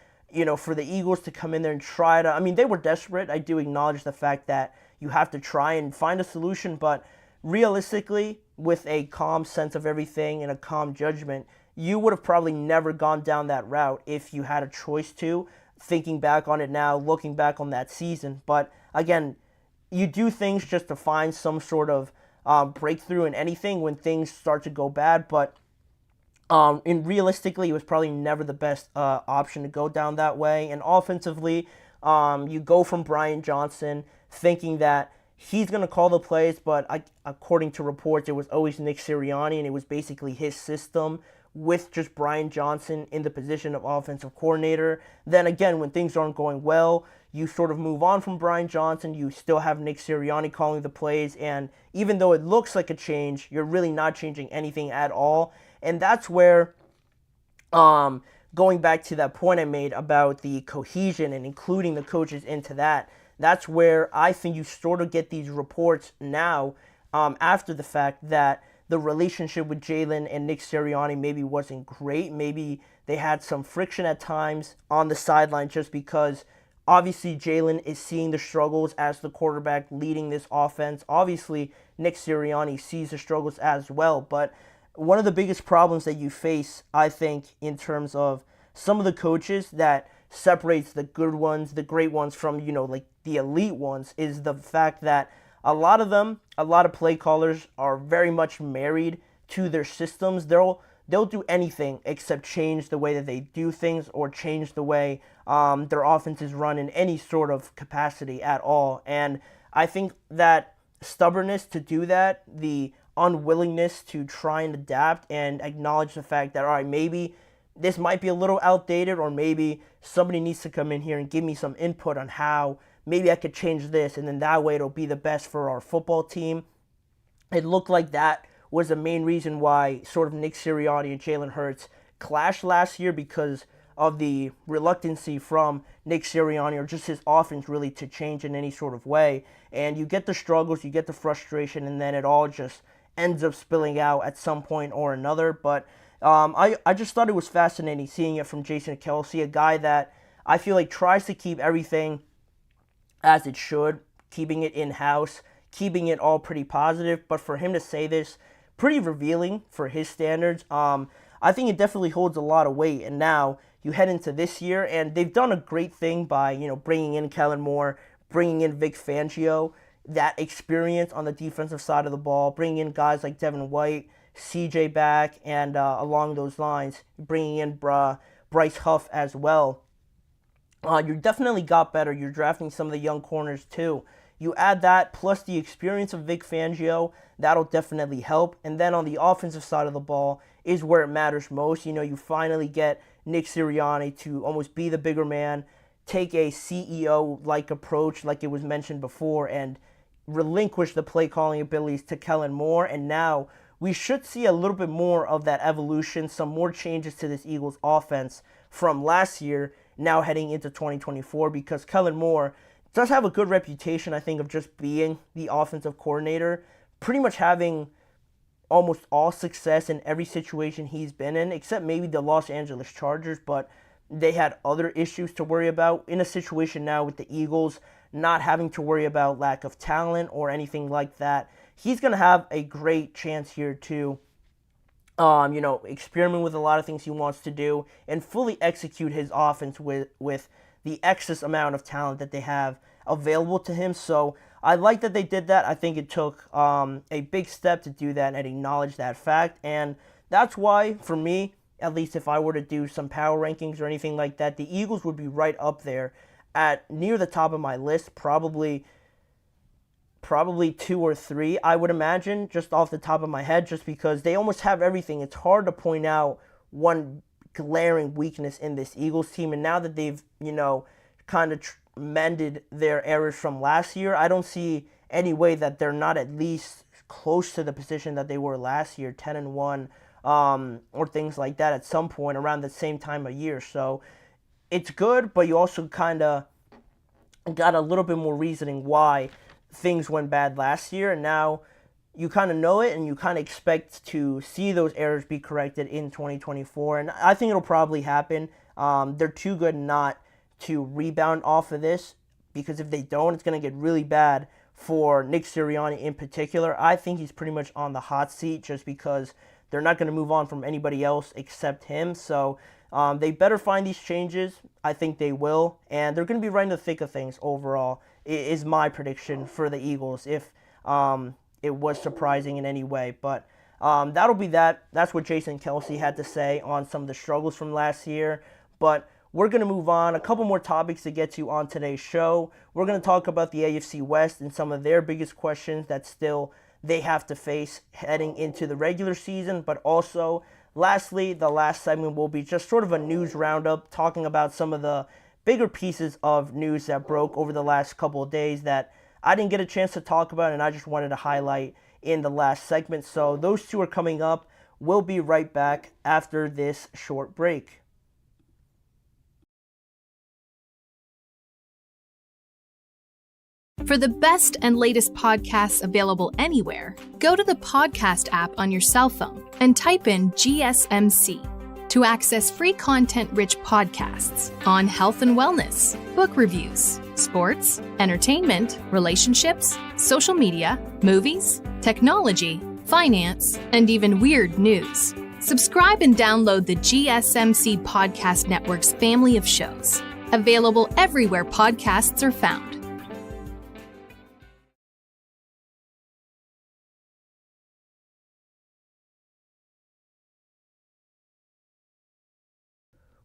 for the Eagles to come in there and try to, they were desperate. I do acknowledge the fact that you have to try and find a solution, but realistically, with a calm sense of everything and a calm judgment, you would have probably never gone down that route if you had a choice to, thinking back on it now, looking back on that season. But again, you do things just to find some sort of breakthrough in anything when things start to go bad, but realistically, it was probably never the best option to go down that way. And offensively, you go from Brian Johnson thinking that he's going to call the plays, but according to reports, it was always Nick Sirianni, and it was basically his system with just Brian Johnson in the position of offensive coordinator. Then again, when things aren't going well, you sort of move on from Brian Johnson. You still have Nick Sirianni calling the plays, and even though it looks like a change, you're really not changing anything at all. And that's where, going back to that point I made about the cohesion and including the coaches into that, that's where I think you sort of get these reports now after the fact that the relationship with Jalen and Nick Sirianni maybe wasn't great. Maybe they had some friction at times on the sideline just because obviously Jalen is seeing the struggles as the quarterback leading this offense. Obviously, Nick Sirianni sees the struggles as well, but one of the biggest problems that you face, I think, in terms of some of the coaches that separates the good ones, the great ones from, like the elite ones, is the fact that a lot of play callers are very much married to their systems. They'll do anything except change the way that they do things or change the way their offense is run in any sort of capacity at all. And I think that stubbornness to do that, the unwillingness to try and adapt and acknowledge the fact that, all right, maybe this might be a little outdated, or maybe somebody needs to come in here and give me some input on how maybe I could change this, and then that way it'll be the best for our football team. It looked like that was the main reason why sort of Nick Sirianni and Jalen Hurts clashed last year, because of the reluctancy from Nick Sirianni or just his offense really to change in any sort of way. And you get the struggles, you get the frustration, and then it all just ends up spilling out at some point or another. But I just thought it was fascinating seeing it from Jason Kelce, a guy that I feel like tries to keep everything as it should, keeping it in-house, keeping it all pretty positive. But for him to say this, pretty revealing for his standards. I think it definitely holds a lot of weight. And now you head into this year, and they've done a great thing by, bringing in Kellen Moore, bringing in Vic Fangio, that experience on the defensive side of the ball, bringing in guys like Devin White, CJ back, and along those lines, bringing in Bryce Huff as well. You definitely got better. You're drafting some of the young corners too. You add that plus the experience of Vic Fangio, that'll definitely help. And then on the offensive side of the ball is where it matters most. You finally get Nick Sirianni to almost be the bigger man, take a CEO-like approach like it was mentioned before, and relinquished the play calling abilities to Kellen Moore, and now we should see a little bit more of that evolution, some more changes to this Eagles offense from last year, now heading into 2024, because Kellen Moore does have a good reputation, I think, of just being the offensive coordinator, pretty much having almost all success in every situation he's been in, except maybe the Los Angeles Chargers, but they had other issues to worry about. In a situation now with the Eagles not having to worry about lack of talent or anything like that, he's going to have a great chance here to experiment with a lot of things he wants to do and fully execute his offense with the excess amount of talent that they have available to him. So I like that they did that. I think it took a big step to do that and acknowledge that fact. And that's why, for me, at least if I were to do some power rankings or anything like that, the Eagles would be right up there at near the top of my list, probably 2 or 3, I would imagine, just off the top of my head, just because they almost have everything. It's hard to point out one glaring weakness in this Eagles team, and now that they've, kind of mended their errors from last year, I don't see any way that they're not at least close to the position that they were last year, 10-1, or things like that at some point around the same time of year. So it's good, but you also kind of got a little bit more reasoning why things went bad last year, and now you kind of know it and you kind of expect to see those errors be corrected in 2024, and I think it'll probably happen. They're too good not to rebound off of this, because if they don't, it's going to get really bad for Nick Sirianni in particular. I think he's pretty much on the hot seat just because they're not going to move on from anybody else except him. So they better find these changes. I think they will, and they're going to be right in the thick of things overall, is my prediction for the Eagles, if it was surprising in any way. But that'll be that. That's what Jason Kelce had to say on some of the struggles from last year. But we're going to move on. A couple more topics to get to on today's show. We're going to talk about the AFC West and some of their biggest questions that still they have to face heading into the regular season. But also, lastly, the last segment will be just sort of a news roundup, talking about some of the bigger pieces of news that broke over the last couple of days that I didn't get a chance to talk about and I just wanted to highlight in the last segment. So those two are coming up. We'll be right back after this short break. For the best and latest podcasts available anywhere, go to the podcast app on your cell phone and type in GSMC to access free content-rich podcasts on health and wellness, book reviews, sports, entertainment, relationships, social media, movies, technology, finance, and even weird news. Subscribe and download the GSMC Podcast Network's family of shows, available everywhere podcasts are found.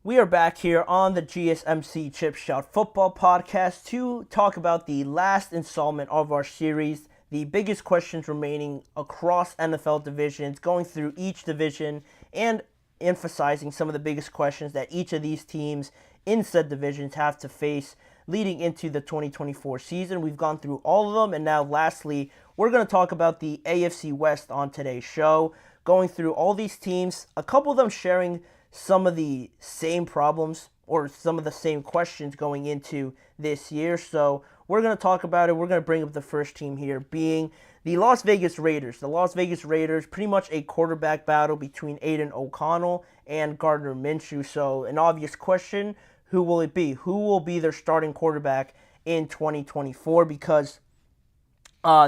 We are back here on the GSMC Chip Shot Football Podcast to talk about the last installment of our series, the biggest questions remaining across NFL divisions, going through each division and emphasizing some of the biggest questions that each of these teams in said divisions have to face leading into the 2024 season. We've gone through all of them, and now lastly, we're going to talk about the AFC West on today's show, going through all these teams, a couple of them sharing some of the same problems or some of the same questions going into this year. So we're going to talk about it. We're going to bring up the first team here, being the Las Vegas Raiders. The Las Vegas Raiders, pretty much a quarterback battle between Aiden O'Connell and Gardner Minshew. So an obvious question, who will it be? Who will be their starting quarterback in 2024? Because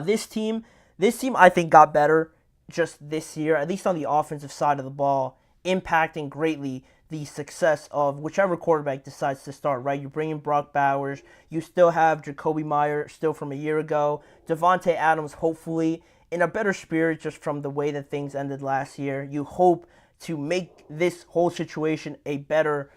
this team I think got better just this year, at least on the offensive side of the ball, impacting greatly the success of whichever quarterback decides to start, right? You bring in Brock Bowers. You still have Jacoby Meyer still from a year ago. Devontae Adams, hopefully, in a better spirit just from the way that things ended last year. You hope to make this whole situation a better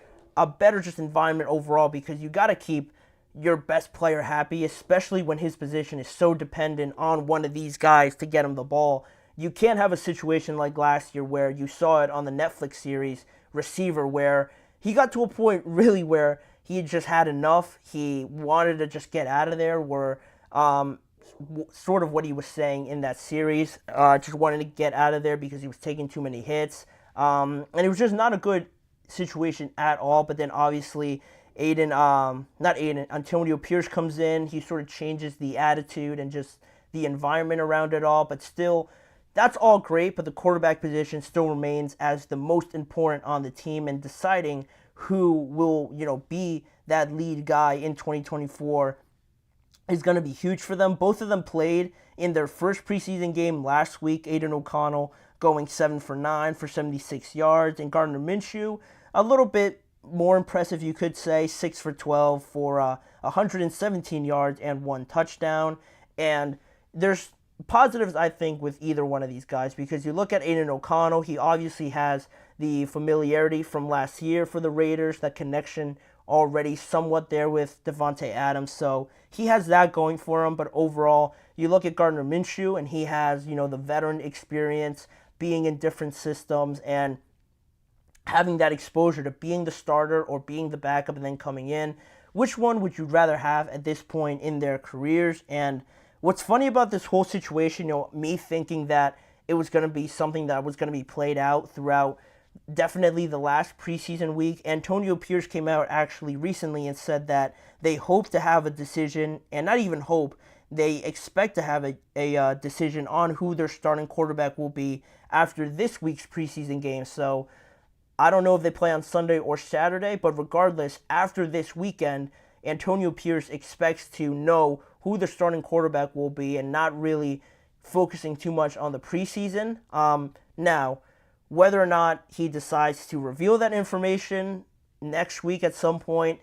just environment overall, because you got to keep your best player happy, especially when his position is so dependent on one of these guys to get him the ball. You can't have a situation like last year where you saw it on the Netflix series Receiver, where he got to a point really where he just had enough. He wanted to just get out of there, where sort of what he was saying in that series. Just wanted to get out of there because he was taking too many hits. And it was just not a good situation at all. But then obviously Antonio Pierce comes in. He sort of changes the attitude and just the environment around it all. But still, that's all great. But the quarterback position still remains as the most important on the team, and deciding who will, be that lead guy in 2024 is going to be huge for them. Both of them played in their first preseason game last week. Aiden O'Connell going 7 for 9 for 76 yards, and Gardner Minshew a little bit more impressive, you could say, 6 for 12 for 117 yards and 1 touchdown. And there's positives, I think, with either one of these guys, because you look at Aiden O'Connell, he obviously has the familiarity from last year for the Raiders, that connection already somewhat there with Devontae Adams, so he has that going for him. But overall, you look at Gardner Minshew, and he has, the veteran experience, being in different systems, and having that exposure to being the starter or being the backup and then coming in. Which one would you rather have at this point in their careers? And what's funny about this whole situation, me thinking that it was going to be something that was going to be played out throughout definitely the last preseason week. Antonio Pierce came out actually recently and said that they hope to have a decision, and not even hope, they expect to have a decision on who their starting quarterback will be after this week's preseason game. So I don't know if they play on Sunday or Saturday, but regardless, after this weekend, Antonio Pierce expects to know who the starting quarterback will be and not really focusing too much on the preseason. Now, whether or not he decides to reveal that information next week at some point,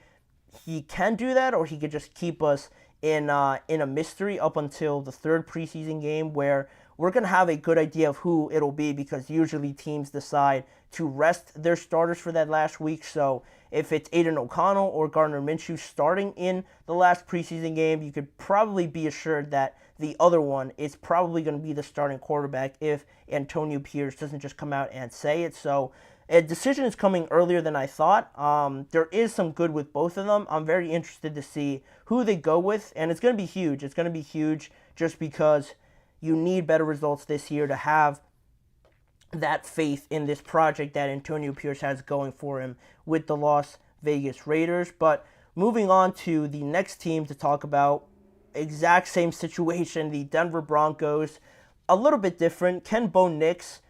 he can do that, or he could just keep us in a mystery up until the third preseason game, where we're going to have a good idea of who it'll be, because usually teams decide to rest their starters for that last week. So if it's Aiden O'Connell or Gardner Minshew starting in the last preseason game, you could probably be assured that the other one is probably going to be the starting quarterback if Antonio Pierce doesn't just come out and say it. So a decision is coming earlier than I thought. There is some good with both of them. I'm very interested to see who they go with, and it's going to be huge. It's going to be huge just because you need better results this year to have that faith in this project that Antonio Pierce has going for him with the Las Vegas Raiders. But moving on to the next team to talk about, exact same situation, the Denver Broncos, a little bit different. Ken Bo Nix,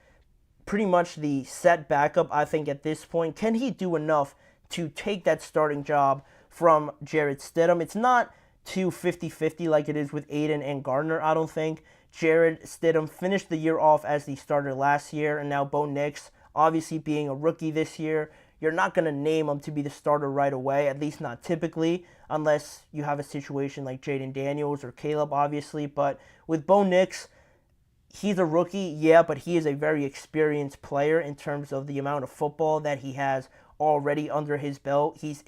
pretty much the set backup, I think, at this point. Can he do enough to take that starting job from Jarrett Stidham? It's not too 50-50 like it is with Aiden and Gardner, I don't think. Jarrett Stidham finished the year off as the starter last year, and now Bo Nix, obviously being a rookie this year, you're not going to name him to be the starter right away, at least not typically, unless you have a situation like Jaden Daniels or Caleb, obviously. But with Bo Nix, he's a rookie, yeah, but he is a very experienced player in terms of the amount of football that he has already under his belt. He's,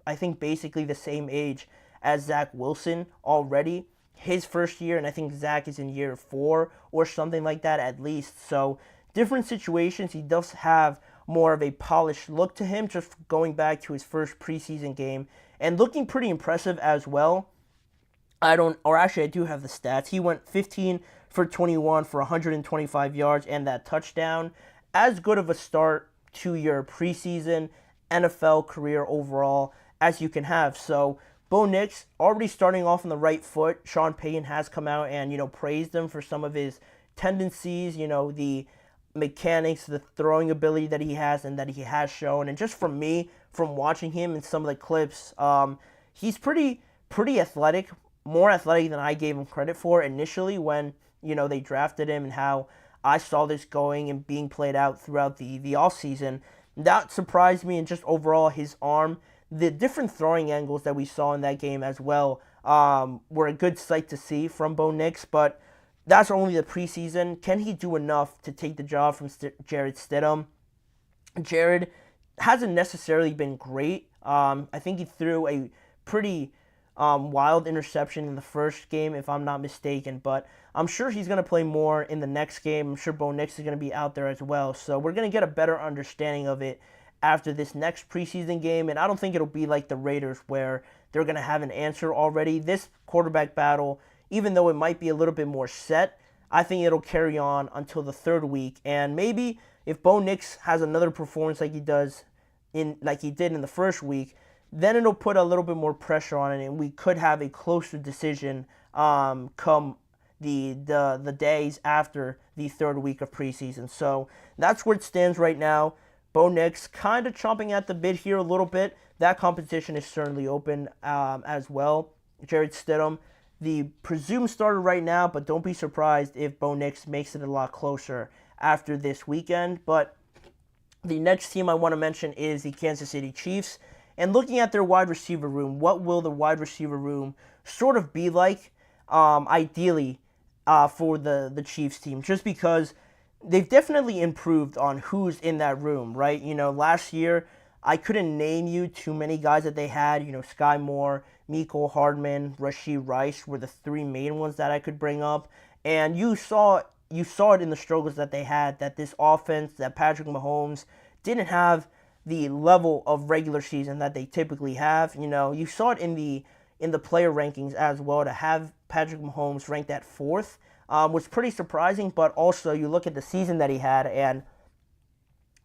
I think, basically the same age as Zach Wilson already. His first year, and I think Zach is in year 4 or something like that at least. So different situations. He does have more of a polished look to him, just going back to his first preseason game, and looking pretty impressive as well. I do have the stats. He went 15 for 21 for 125 yards and that touchdown. As good of a start to your preseason NFL career overall as you can have. So Bo Nix already starting off on the right foot. Sean Payton has come out and, praised him for some of his tendencies, the mechanics, the throwing ability that he has and that he has shown. And just from watching him in some of the clips, he's pretty athletic, more athletic than I gave him credit for initially when, they drafted him, and how I saw this going and being played out throughout the offseason. That surprised me, and just overall his arm, the different throwing angles that we saw in that game as well were a good sight to see from Bo Nix. But that's only the preseason. Can he do enough to take the job from Jarrett Stidham? Jarrett hasn't necessarily been great. I think he threw a pretty wild interception in the first game, if I'm not mistaken. But I'm sure he's going to play more in the next game. I'm sure Bo Nix is going to be out there as well. So we're going to get a better understanding of it after this next preseason game. And I don't think it'll be like the Raiders where they're going to have an answer already. This quarterback battle, even though it might be a little bit more set, I think it'll carry on until the third week. And maybe if Bo Nix has another performance like he did in the first week, then it'll put a little bit more pressure on it, and we could have a closer decision come the days after the third week of preseason. So that's where it stands right now. Bo Nix kind of chomping at the bit here a little bit. That competition is certainly open as well. Jarrett Stidham, the presumed starter right now, but don't be surprised if Bo Nix makes it a lot closer after this weekend. But the next team I want to mention is the Kansas City Chiefs. And looking at their wide receiver room, what will the wide receiver room sort of be like, ideally, for the Chiefs team? Just because they've definitely improved on who's in that room, right? Last year, I couldn't name you too many guys that they had. Sky Moore, Mecole Hardman, Rashee Rice were the three main ones that I could bring up. And you saw it in the struggles that they had, that this offense, that Patrick Mahomes didn't have the level of regular season that they typically have. You saw it in the player rankings as well. To have Patrick Mahomes ranked at 4th was pretty surprising, but also you look at the season that he had, and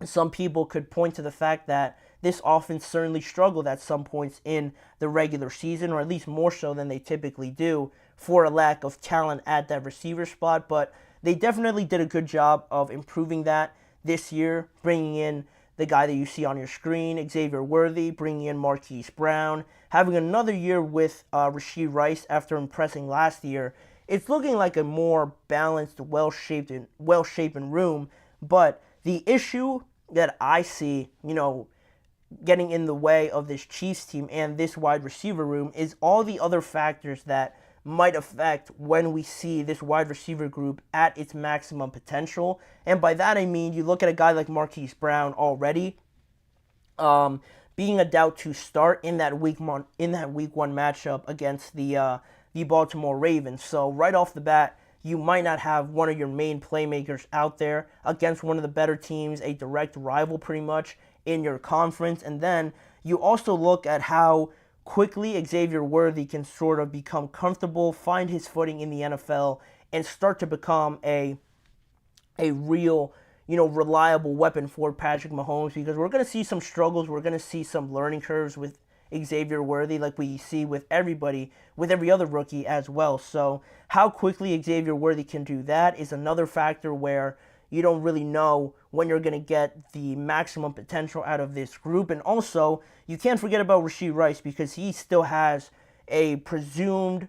some people could point to the fact that this offense certainly struggled at some points in the regular season, or at least more so than they typically do, for a lack of talent at that receiver spot. But they definitely did a good job of improving that this year, bringing in the guy that you see on your screen, Xavier Worthy, bringing in Marquise Brown, having another year with Rashee Rice after impressing last year. It's looking like a more balanced, well-shapen room. But the issue that I see, getting in the way of this Chiefs team and this wide receiver room is all the other factors that might affect when we see this wide receiver group at its maximum potential. And by that I mean, you look at a guy like Marquise Brown already being a doubt to start in that week one matchup against the Baltimore Ravens. So right off the bat, you might not have one of your main playmakers out there against one of the better teams, a direct rival pretty much in your conference. And then you also look at how quickly Xavier Worthy can sort of become comfortable, find his footing in the NFL, and start to become a real, reliable weapon for Patrick Mahomes, because we're going to see some struggles. We're going to see some learning curves with Xavier Worthy, like we see with everybody, with every other rookie as well. So how quickly Xavier Worthy can do that is another factor where you don't really know when you're going to get the maximum potential out of this group. And also, you can't forget about Rashee Rice, because he still has a presumed,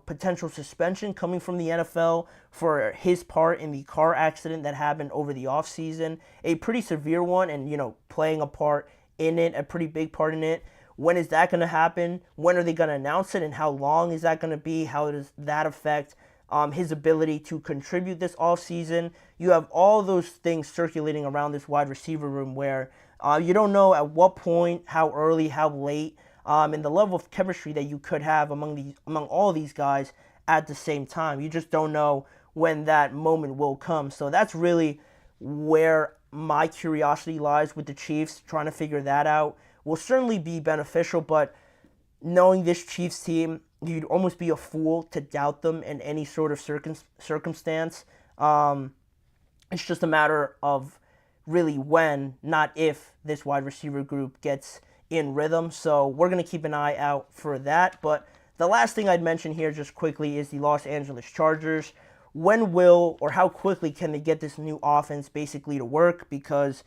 potential suspension coming from the NFL for his part in the car accident that happened over the offseason. A pretty severe one, and, playing a part in it, a pretty big part in it. When is that going to happen? When are they going to announce it? And how long is that going to be? How does that affect his ability to contribute this offseason? You have all those things circulating around this wide receiver room where you don't know at what point, how early, how late, and the level of chemistry that you could have among all these guys at the same time. You just don't know when that moment will come. So that's really where my curiosity lies with the Chiefs. Trying to figure that out will certainly be beneficial, but knowing this Chiefs team, you'd almost be a fool to doubt them in any sort of circumstance. It's just a matter of really when, not if, this wide receiver group gets in rhythm. So we're going to keep an eye out for that. But the last thing I'd mention here just quickly is the Los Angeles Chargers. When will, or how quickly can they get this new offense basically to work? Because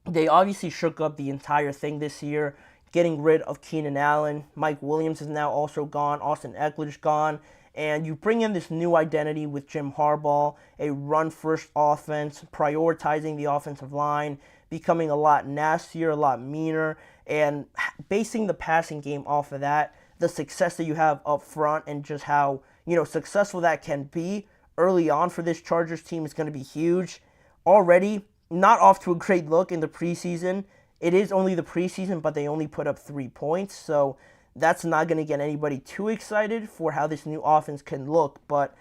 they obviously shook up the entire thing this year, getting rid of Keenan Allen. Mike Williams is now also gone. Austin Eckler's gone. And you bring in this new identity with Jim Harbaugh, a run-first offense, prioritizing the offensive line, becoming a lot nastier, a lot meaner, and basing the passing game off of that. The success that you have up front and just how, successful that can be early on for this Chargers team is going to be huge. Already, not off to a great look in the preseason. It is only the preseason, but they only put up 3 points, so that's not going to get anybody too excited for how this new offense can look. But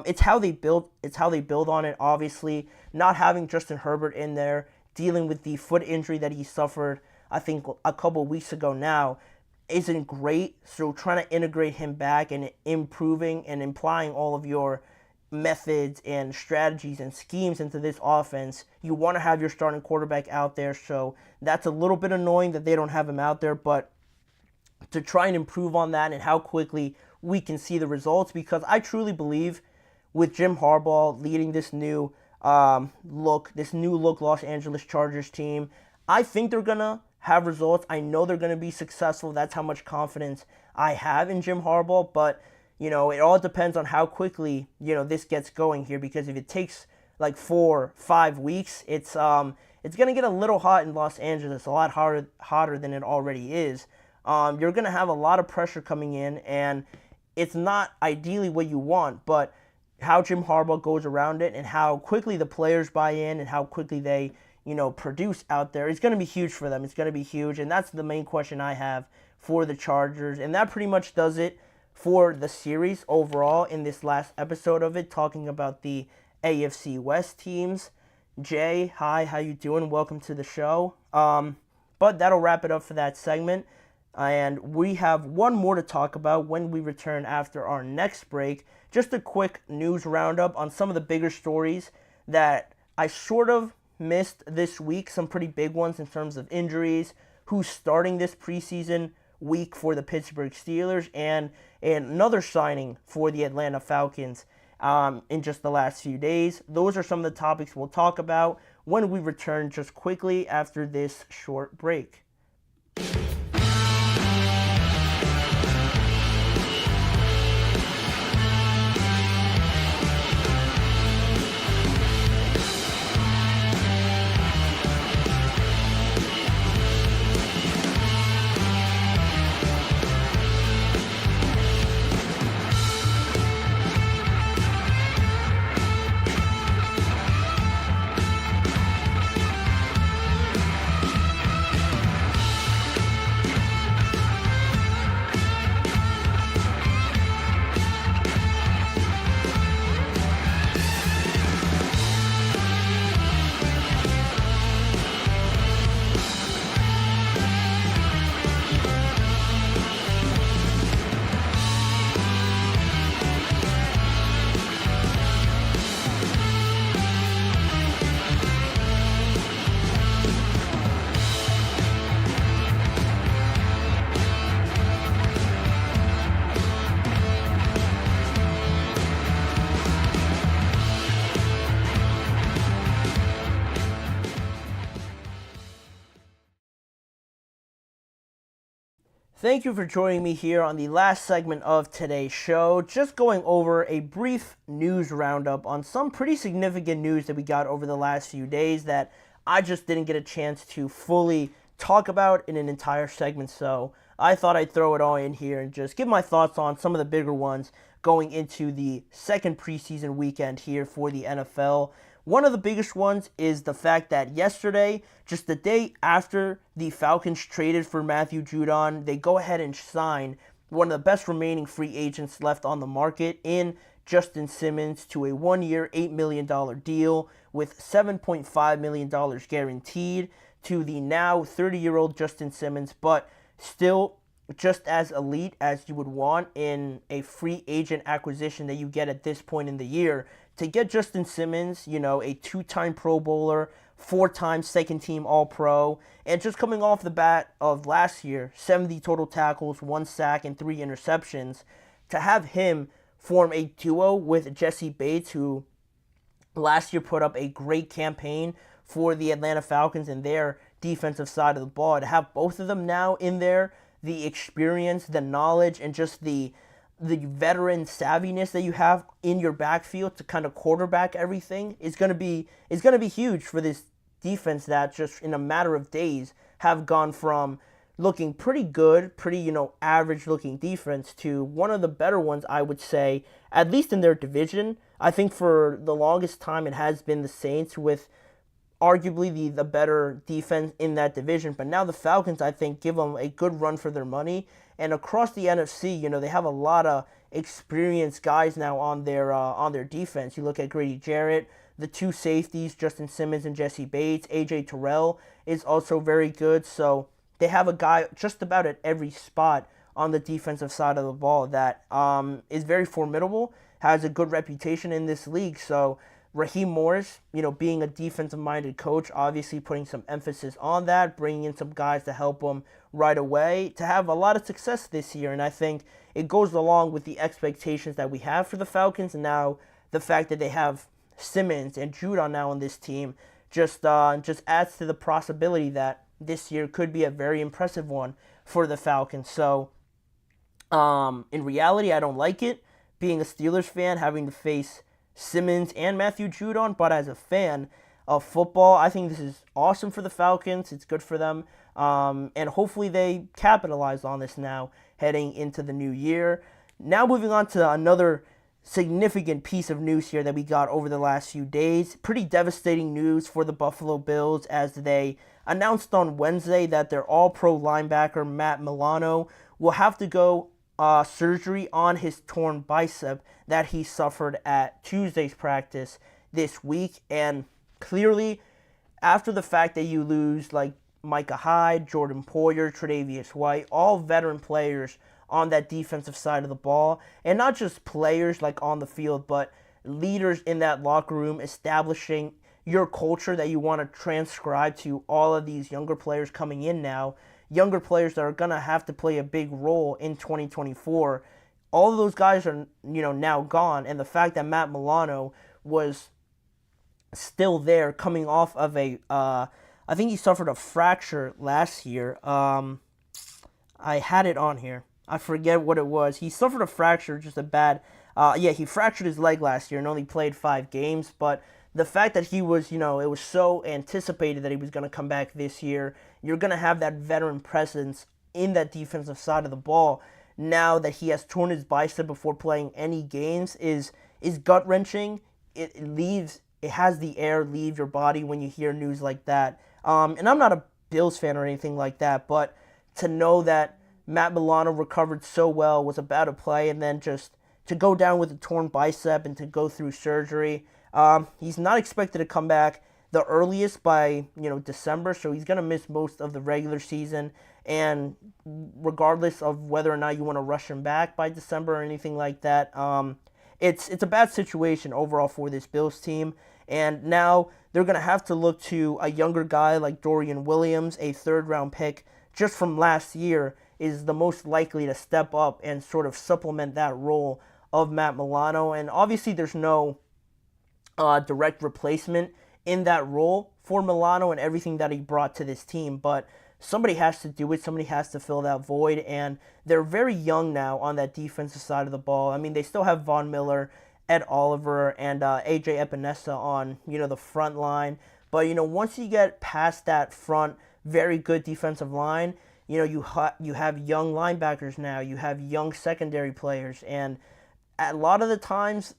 it's how they build. It's how they build on it. Obviously, not having Justin Herbert in there, dealing with the foot injury that he suffered, I think, a couple weeks ago now. isn't great. So trying to integrate him back and improving and implying all of your methods and strategies and schemes into this offense, you want to have your starting quarterback out there. So that's a little bit annoying that they don't have him out there, but to try and improve on that and how quickly we can see the results, because I truly believe with Jim Harbaugh leading this new look Los Angeles Chargers team, I think they're going to have results. I know they're going to be successful. That's how much confidence I have in Jim Harbaugh, but it all depends on how quickly, this gets going here, because if it takes like 4-5 weeks, it's going to get a little hot in Los Angeles, a lot hotter than it already is. You're going to have a lot of pressure coming in, and it's not ideally what you want, but how Jim Harbaugh goes around it and how quickly the players buy in and how quickly they, produce out there, it's going to be huge for them. It's going to be huge, and that's the main question I have for the Chargers, and that pretty much does it for the series overall in this last episode of it, talking about the AFC West teams. Jay, hi, how you doing? Welcome to the show. But that'll wrap it up for that segment. And we have one more to talk about when we return after our next break. Just a quick news roundup on some of the bigger stories that I sort of missed this week. Some pretty big ones in terms of injuries, who's starting this preseason week for the Pittsburgh Steelers, and another signing for the Atlanta Falcons in just the last few days. Those are some of the topics we'll talk about when we return just quickly after this short break. Thank you for joining me here on the last segment of today's show. Just going over a brief news roundup on some pretty significant news that we got over the last few days that I just didn't get a chance to fully talk about in an entire segment. So I thought I'd throw it all in here and just give my thoughts on some of the bigger ones going into the second preseason weekend here for the NFL. One of the biggest ones is the fact that yesterday, just the day after the Falcons traded for Matthew Judon, they go ahead and sign one of the best remaining free agents left on the market in Justin Simmons to a 1-year, $8 million deal with $7.5 million guaranteed to the now 30-year-old Justin Simmons, but still just as elite as you would want in a free agent acquisition that you get at this point in the year. To get Justin Simmons, a 2-time Pro Bowler, 4-time second-team All-Pro, and just coming off the bat of last year, 70 total tackles, 1 sack, and 3 interceptions, to have him form a duo with Jesse Bates, who last year put up a great campaign for the Atlanta Falcons and their defensive side of the ball, to have both of them now in there, the experience, the knowledge, and just the veteran savviness that you have in your backfield to kind of quarterback everything is going to be huge for this defense that just in a matter of days have gone from looking pretty good, pretty, average looking defense to one of the better ones, I would say, at least in their division. I think for the longest time it has been the Saints with arguably the better defense in that division, but now the Falcons, I think, give them a good run for their money. And across the NFC, they have a lot of experienced guys now on their defense. You look at Grady Jarrett, the 2 safeties, Justin Simmons and Jesse Bates. AJ Terrell is also very good. So they have a guy just about at every spot on the defensive side of the ball that is very formidable, has a good reputation in this league. So Raheem Morris, being a defensive-minded coach, obviously putting some emphasis on that, bringing in some guys to help him right away to have a lot of success this year. And I think it goes along with the expectations that we have for the Falcons, and now the fact that they have Simmons and Judon now on this team just adds to the possibility that this year could be a very impressive one for the Falcons. So in reality, I don't like it, being a Steelers fan, having to face Simmons and Matthew Judon, but as a fan of football, I think this is awesome for the Falcons. It's good for them, and hopefully they capitalize on this now heading into the new year. Now moving on to another significant piece of news here that we got over the last few days. Pretty devastating news for the Buffalo Bills as they announced on Wednesday that their all-pro linebacker Matt Milano will have to go surgery on his torn bicep that he suffered at Tuesday's practice this week. And clearly, after the fact that you lose like Micah Hyde, Jordan Poyer, Tre'Davious White, all veteran players on that defensive side of the ball, and not just players like on the field, but leaders in that locker room, establishing your culture that you want to transcribe to all of these younger players coming in now, younger players that are going to have to play a big role in 2024. All of those guys are, now gone, and the fact that Matt Milano was still there coming off of I think he suffered a fracture last year. I had it on here. I forget what it was. He suffered a fracture, just a bad, he fractured his leg last year and only played 5 games, but the fact that he was, it was so anticipated that he was going to come back this year, you're going to have that veteran presence in that defensive side of the ball. Now that he has torn his bicep before playing any games is gut-wrenching. It has the air leave your body when you hear news like that. And I'm not a Bills fan or anything like that, but to know that Matt Milano recovered so well, was about to play, and then just to go down with a torn bicep and to go through surgery, he's not expected to come back the earliest by December, so he's going to miss most of the regular season. And regardless of whether or not you want to rush him back by December or anything like that, it's a bad situation overall for this Bills team. And now they're going to have to look to a younger guy like Dorian Williams, a third-round pick just from last year, is the most likely to step up and sort of supplement that role of Matt Milano. And obviously there's no direct replacement in that role for Milano and everything that he brought to this team, but somebody has to do it. Somebody has to fill that void, and they're very young now on that defensive side of the ball. I mean, they still have Von Miller, Ed Oliver, and AJ Epinesa on, the front line, but, once you get past that front very good defensive line, you have young linebackers now, you have young secondary players, and a lot of the times,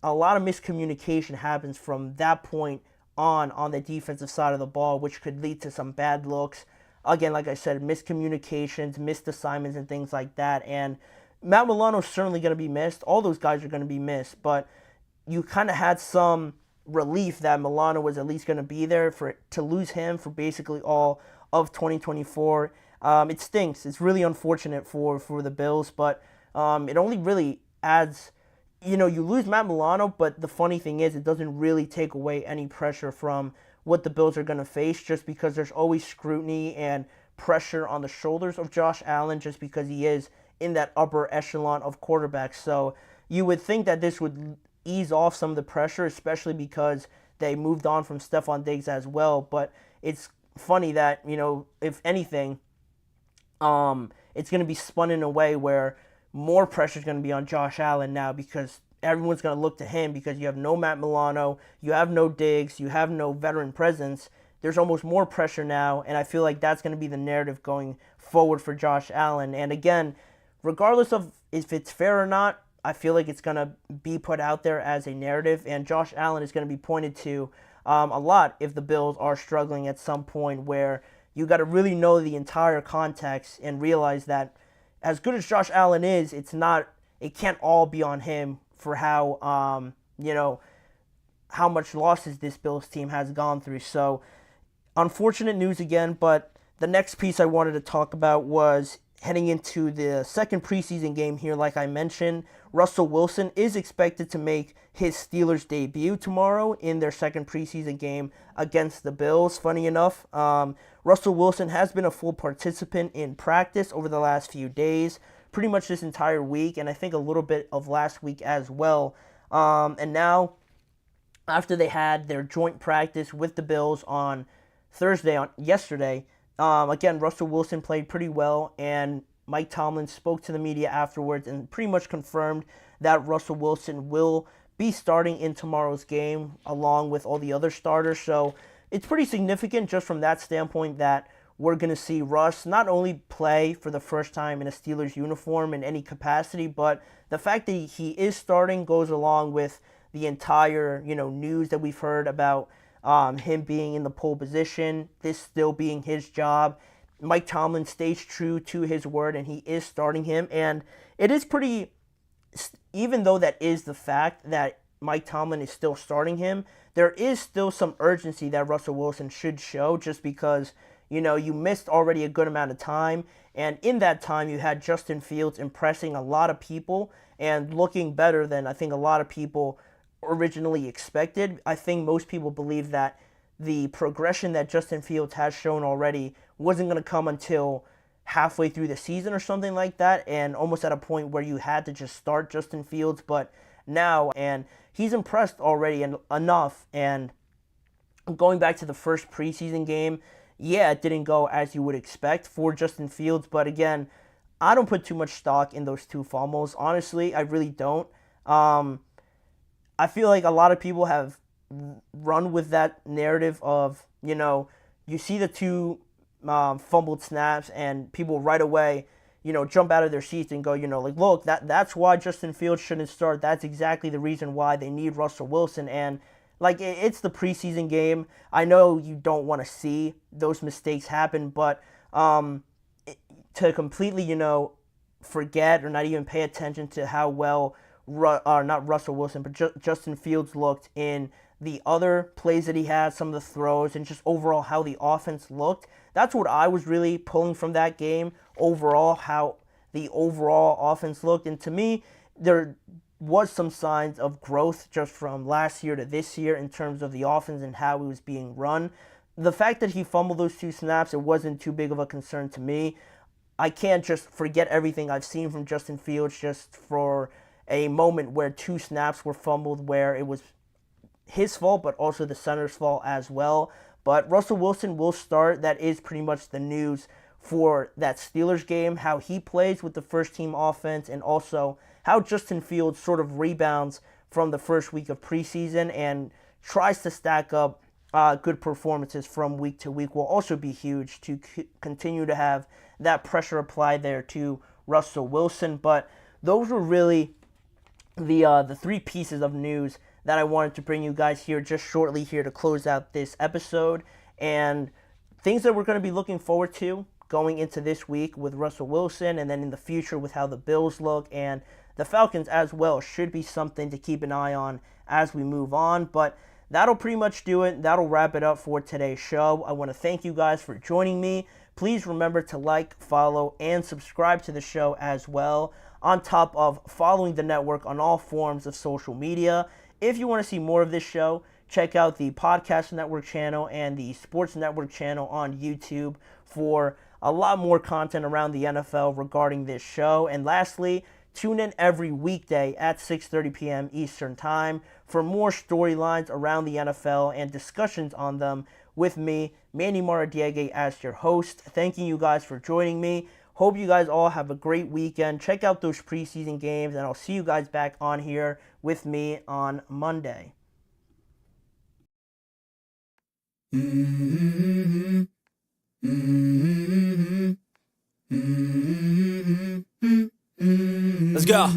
a lot of miscommunication happens from that point on the defensive side of the ball, which could lead to some bad looks. Again, like I said, miscommunications, missed assignments, and things like that. And Matt Milano's certainly going to be missed. All those guys are going to be missed, but you kind of had some relief that Milano was at least going to be there to lose him for basically all of 2024. It stinks. It's really unfortunate for the Bills, but it only really adds, you lose Matt Milano, but the funny thing is it doesn't really take away any pressure from what the Bills are going to face, just because there's always scrutiny and pressure on the shoulders of Josh Allen just because he is in that upper echelon of quarterbacks. So you would think that this would ease off some of the pressure, especially because they moved on from Stephon Diggs as well. But it's funny that, if anything, it's going to be spun in a way where more pressure is going to be on Josh Allen now, because everyone's going to look to him, because you have no Matt Milano, you have no Diggs, you have no veteran presence. There's almost more pressure now, and I feel like that's going to be the narrative going forward for Josh Allen. And again, regardless of if it's fair or not, I feel like it's going to be put out there as a narrative, and Josh Allen is going to be pointed to a lot if the Bills are struggling at some point, where you got to really know the entire context and realize that as good as Josh Allen is, it can't all be on him for how much losses this Bills team has gone through. So unfortunate news again, but the next piece I wanted to talk about was heading into the second preseason game here. Like I mentioned, Russell Wilson is expected to make his Steelers debut tomorrow in their second preseason game against the Bills. Funny enough, Russell Wilson has been a full participant in practice over the last few days, pretty much this entire week, and I think a little bit of last week as well. And now, after they had their joint practice with the Bills on yesterday, again, Russell Wilson played pretty well, and Mike Tomlin spoke to the media afterwards and pretty much confirmed that Russell Wilson will be starting in tomorrow's game along with all the other starters. So it's pretty significant just from that standpoint that we're going to see Russ not only play for the first time in a Steelers uniform in any capacity, but the fact that he is starting goes along with the entire, news that we've heard about him being in the pole position, this still being his job. Mike Tomlin stays true to his word, and he is starting him. And it is pretty, even though that is the fact that Mike Tomlin is still starting him, there is still some urgency that Russell Wilson should show just because, you missed already a good amount of time. And in that time, you had Justin Fields impressing a lot of people and looking better than I think a lot of people originally expected. I think most people believe that the progression that Justin Fields has shown already wasn't going to come until halfway through the season or something like that, and almost at a point where you had to just start Justin Fields. But now, and he's impressed already enough. And going back to the first preseason game, yeah, it didn't go as you would expect for Justin Fields, but again, I don't put too much stock in those two fumbles. Honestly, I really don't. I feel like a lot of people have run with that narrative of, you see the two fumbled snaps and people right away, jump out of their seats and go, look, that's why Justin Fields shouldn't start. That's exactly the reason why they need Russell Wilson. And it's the preseason game. I know you don't want to see those mistakes happen, but to completely, forget or not even pay attention to how well, not Russell Wilson, but Justin Fields looked in the other plays that he had, some of the throws, and just overall how the offense looked. That's what I was really pulling from that game, overall, how the overall offense looked. And to me, there was some signs of growth just from last year to this year in terms of the offense and how it was being run. The fact that he fumbled those two snaps, it wasn't too big of a concern to me. I can't just forget everything I've seen from Justin Fields just for a moment where two snaps were fumbled, where it was his fault, but also the center's fault as well. But Russell Wilson will start. That is pretty much the news for that Steelers game, how he plays with the first team offense, and also how Justin Fields sort of rebounds from the first week of preseason and tries to stack up good performances from week to week will also be huge to continue to have that pressure applied there to Russell Wilson. But those were really the three pieces of news that I wanted to bring you guys here just shortly here to close out this episode, and things that we're going to be looking forward to going into this week with Russell Wilson, and then in the future with how the Bills look and the Falcons as well should be something to keep an eye on as we move on. But that'll pretty much do it. That'll wrap it up for today's show. I want to thank you guys for joining me. Please remember to like, follow, and subscribe to the show as well, on top of following the network on all forms of social media. If you want to see more of this show, check out the Podcast Network channel and the Sports Network channel on YouTube for a lot more content around the NFL regarding this show. And lastly, tune in every weekday at 6:30 p.m. Eastern Time for more storylines around the NFL and discussions on them with me, Manny Maradiaga, as your host. Thanking you guys for joining me. Hope you guys all have a great weekend. Check out those preseason games, and I'll see you guys back on here with me on Monday. Let's go.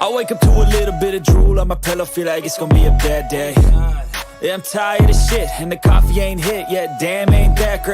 I wake up to a little bit of drool on my pillow, feel like it's gonna be a bad day. Yeah, I'm tired of shit, and the coffee ain't hit yet. Damn, ain't that great.